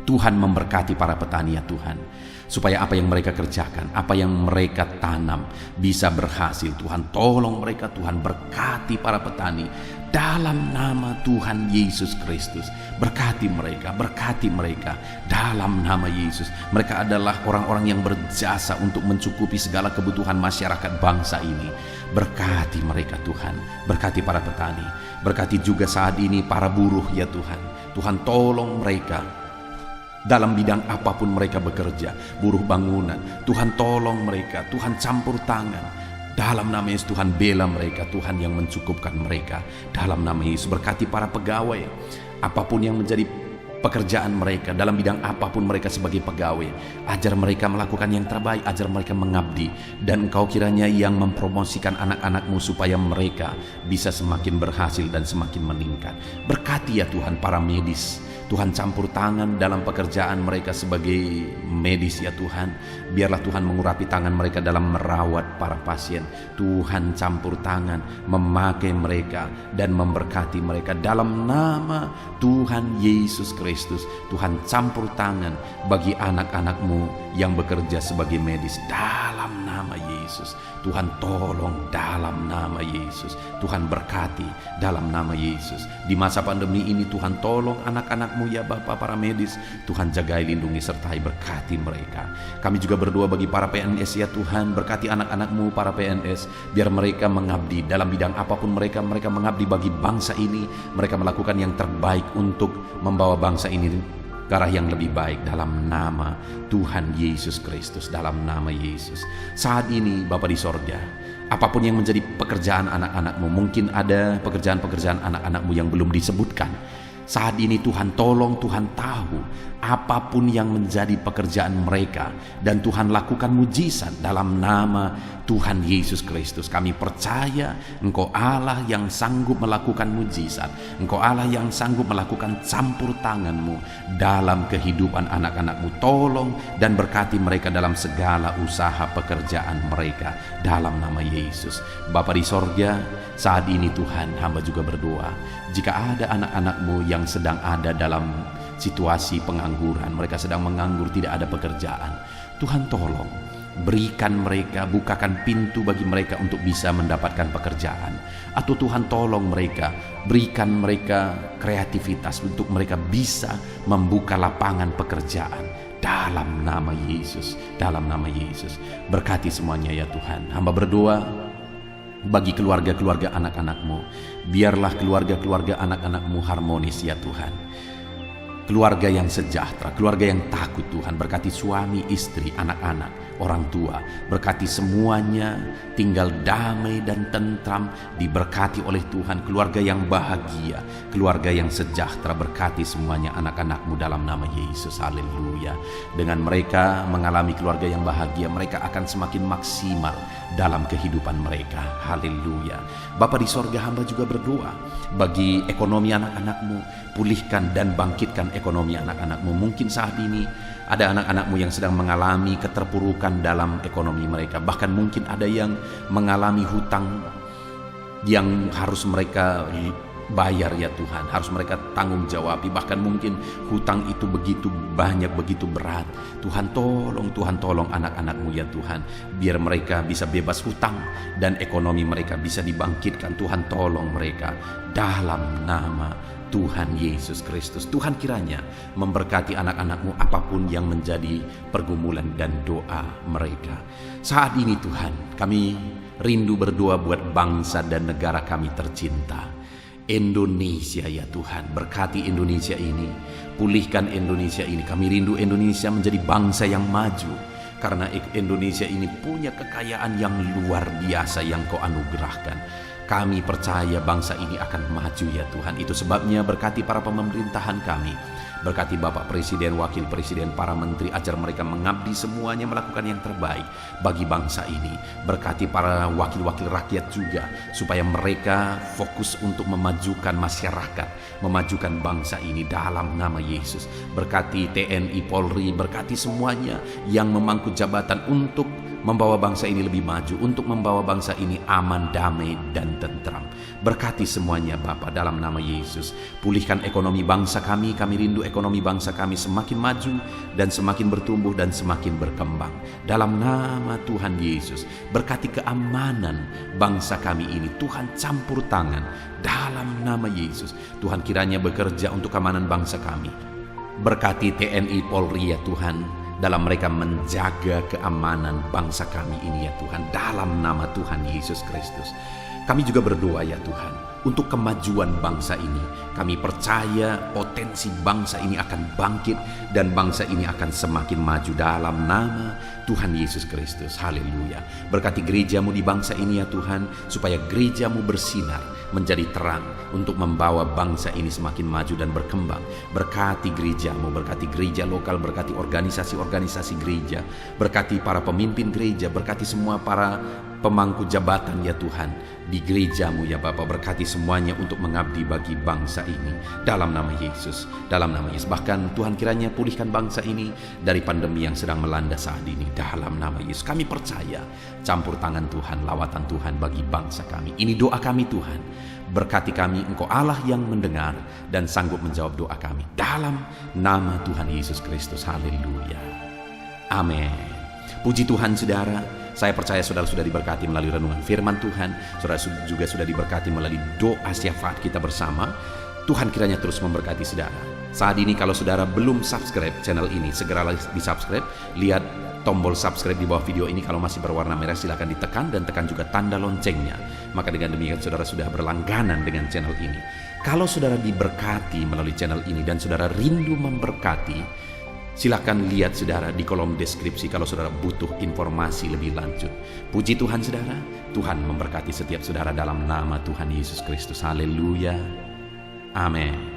Tuhan memberkati para petani ya Tuhan, supaya apa yang mereka kerjakan, apa yang mereka tanam bisa berhasil. Tuhan tolong mereka, Tuhan berkati para petani dalam nama Tuhan Yesus Kristus. Berkati mereka dalam nama Yesus. Mereka adalah orang-orang yang berjasa untuk mencukupi segala kebutuhan masyarakat bangsa ini. Berkati mereka Tuhan, berkati para petani, berkati juga saat ini para buruh ya Tuhan. Tuhan tolong mereka dalam bidang apapun mereka bekerja, buruh bangunan, Tuhan tolong mereka, Tuhan campur tangan. Dalam nama Yesus, Tuhan bela mereka, Tuhan yang mencukupkan mereka. Dalam nama Yesus, berkati para pegawai, apapun yang menjadi pekerjaan mereka, dalam bidang apapun mereka sebagai pegawai, ajar mereka melakukan yang terbaik, ajar mereka mengabdi. Dan Engkau kiranya yang mempromosikan anak-anak-Mu supaya mereka bisa semakin berhasil dan semakin meningkat. Berkati ya Tuhan para medis, Tuhan campur tangan dalam pekerjaan mereka sebagai medis ya Tuhan. Biarlah Tuhan mengurapi tangan mereka dalam merawat para pasien. Tuhan campur tangan, memakai mereka dan memberkati mereka dalam nama Tuhan Yesus Kristus. Tuhan campur tangan bagi anak-anak-Mu yang bekerja sebagai medis dalam nama Yesus. Tuhan tolong dalam nama Yesus. Tuhan berkati dalam nama Yesus. Di masa pandemi ini Tuhan tolong anak-anak-Mu ya Bapa para medis. Tuhan jagai, lindungi, sertai, berkati mereka. Kami juga berdoa bagi para PNS ya Tuhan. Berkati anak-anak-Mu para PNS, biar mereka mengabdi dalam bidang apapun mereka mengabdi bagi bangsa ini. Mereka melakukan yang terbaik untuk membawa bangsa ini ke arah yang lebih baik dalam nama Tuhan Yesus Kristus, dalam nama Yesus. Saat ini Bapa di sorga, apapun yang menjadi pekerjaan anak-anak-Mu, mungkin ada pekerjaan-pekerjaan anak-anak-Mu yang belum disebutkan. Saat ini Tuhan tolong, Tuhan tahu apapun yang menjadi pekerjaan mereka, dan Tuhan lakukan mujizat dalam nama Tuhan Yesus Kristus. Kami percaya Engkau Allah yang sanggup melakukan mujizat, Engkau Allah yang sanggup melakukan campur tangan-Mu dalam kehidupan anak-anak-Mu. Tolong dan berkati mereka dalam segala usaha pekerjaan mereka dalam nama Yesus. Bapa di sorga, saat ini Tuhan, hamba juga berdoa, jika ada anak-anak-Mu yang sedang ada dalam situasi pengangguran, mereka sedang menganggur, tidak ada pekerjaan, Tuhan tolong berikan mereka, bukakan pintu bagi mereka untuk bisa mendapatkan pekerjaan. Atau Tuhan tolong mereka, berikan mereka kreativitas untuk mereka bisa membuka lapangan pekerjaan dalam nama Yesus, dalam nama Yesus. Berkati semuanya ya Tuhan. Hamba berdoa bagi keluarga-keluarga anak-anak-Mu, biarlah keluarga-keluarga anak-anak-Mu harmonis ya Tuhan. Keluarga yang sejahtera, keluarga yang takut Tuhan. Berkati suami, istri, anak-anak, orang tua. Berkati semuanya tinggal damai dan tentram, diberkati oleh Tuhan. Keluarga yang bahagia, keluarga yang sejahtera. Berkati semuanya anak-anak-Mu dalam nama Yesus. Haleluya. Dengan mereka mengalami keluarga yang bahagia, mereka akan semakin maksimal dalam kehidupan mereka. Haleluya. Bapa di sorga, hamba juga berdoa bagi ekonomi anak-anak-Mu. Pulihkan dan bangkitkan ekonomi anak-anak-Mu. Mungkin saat ini ada anak-anak-Mu yang sedang mengalami keterpurukan dalam ekonomi mereka. Bahkan mungkin ada yang mengalami hutang yang harus mereka bayar ya Tuhan, harus mereka tanggung jawabi. Bahkan mungkin hutang itu begitu banyak, begitu berat. Tuhan tolong anak-anak-Mu ya Tuhan, biar mereka bisa bebas hutang dan ekonomi mereka bisa dibangkitkan. Tuhan tolong mereka dalam nama Tuhan Yesus Kristus. Tuhan kiranya memberkati anak-anak-Mu apapun yang menjadi pergumulan dan doa mereka. Saat ini Tuhan, kami rindu berdoa buat bangsa dan negara kami tercinta, Indonesia ya Tuhan. Berkati Indonesia ini, pulihkan Indonesia ini. Kami rindu Indonesia menjadi bangsa yang maju, karena Indonesia ini punya kekayaan yang luar biasa yang Kau anugerahkan. Kami percaya bangsa ini akan maju ya Tuhan. Itu sebabnya berkati para pemerintahan kami, berkati Bapak Presiden, Wakil Presiden, para menteri, ajar mereka mengabdi semuanya melakukan yang terbaik bagi bangsa ini. Berkati para wakil-wakil rakyat juga, supaya mereka fokus untuk memajukan masyarakat, memajukan bangsa ini dalam nama Yesus. Berkati TNI, Polri, berkati semuanya yang memangku jabatan untuk membawa bangsa ini lebih maju, untuk membawa bangsa ini aman, damai, dan tentram. Berkati semuanya Bapa dalam nama Yesus. Pulihkan ekonomi bangsa kami. Kami rindu ekonomi bangsa kami semakin maju dan semakin bertumbuh dan semakin berkembang dalam nama Tuhan Yesus. Berkati keamanan bangsa kami ini, Tuhan campur tangan dalam nama Yesus. Tuhan kiranya bekerja untuk keamanan bangsa kami. Berkati TNI, Polri ya Tuhan, dalam mereka menjaga keamanan bangsa kami ini ya Tuhan, dalam nama Tuhan Yesus Kristus. Kami juga berdoa ya Tuhan untuk kemajuan bangsa ini. Kami percaya potensi bangsa ini akan bangkit dan bangsa ini akan semakin maju dalam nama Tuhan Yesus Kristus. Haleluya. Berkati gereja-Mu di bangsa ini ya Tuhan, supaya gereja-Mu bersinar menjadi terang untuk membawa bangsa ini semakin maju dan berkembang. Berkati gereja-Mu, berkati gereja lokal, berkati organisasi-organisasi gereja, berkati para pemimpin gereja, berkati semua para pemangku jabatan ya Tuhan di gereja-Mu ya Bapa. Berkati semuanya untuk mengabdi bagi bangsa ini dalam nama Yesus, dalam nama Yesus. Bahkan Tuhan kiranya pulihkan bangsa ini dari pandemi yang sedang melanda saat ini dalam nama Yesus. Kami percaya campur tangan Tuhan, lawatan Tuhan bagi bangsa kami. Ini doa kami Tuhan. Berkati kami, Engkau Allah yang mendengar dan sanggup menjawab doa kami dalam nama Tuhan Yesus Kristus. Haleluya. Amin. Puji Tuhan saudara, saya percaya saudara sudah diberkati melalui renungan firman Tuhan. Saudara juga sudah diberkati melalui doa syafaat kita bersama. Tuhan kiranya terus memberkati saudara. Saat ini kalau saudara belum subscribe channel ini, segeralah di subscribe. Lihat tombol subscribe di bawah video ini. Kalau masih berwarna merah silakan ditekan, dan tekan juga tanda loncengnya. Maka dengan demikian saudara sudah berlangganan dengan channel ini. Kalau saudara diberkati melalui channel ini dan saudara rindu memberkati, silakan lihat saudara di kolom deskripsi kalau saudara butuh informasi lebih lanjut. Puji Tuhan saudara, Tuhan memberkati setiap saudara dalam nama Tuhan Yesus Kristus. Haleluya. Amin.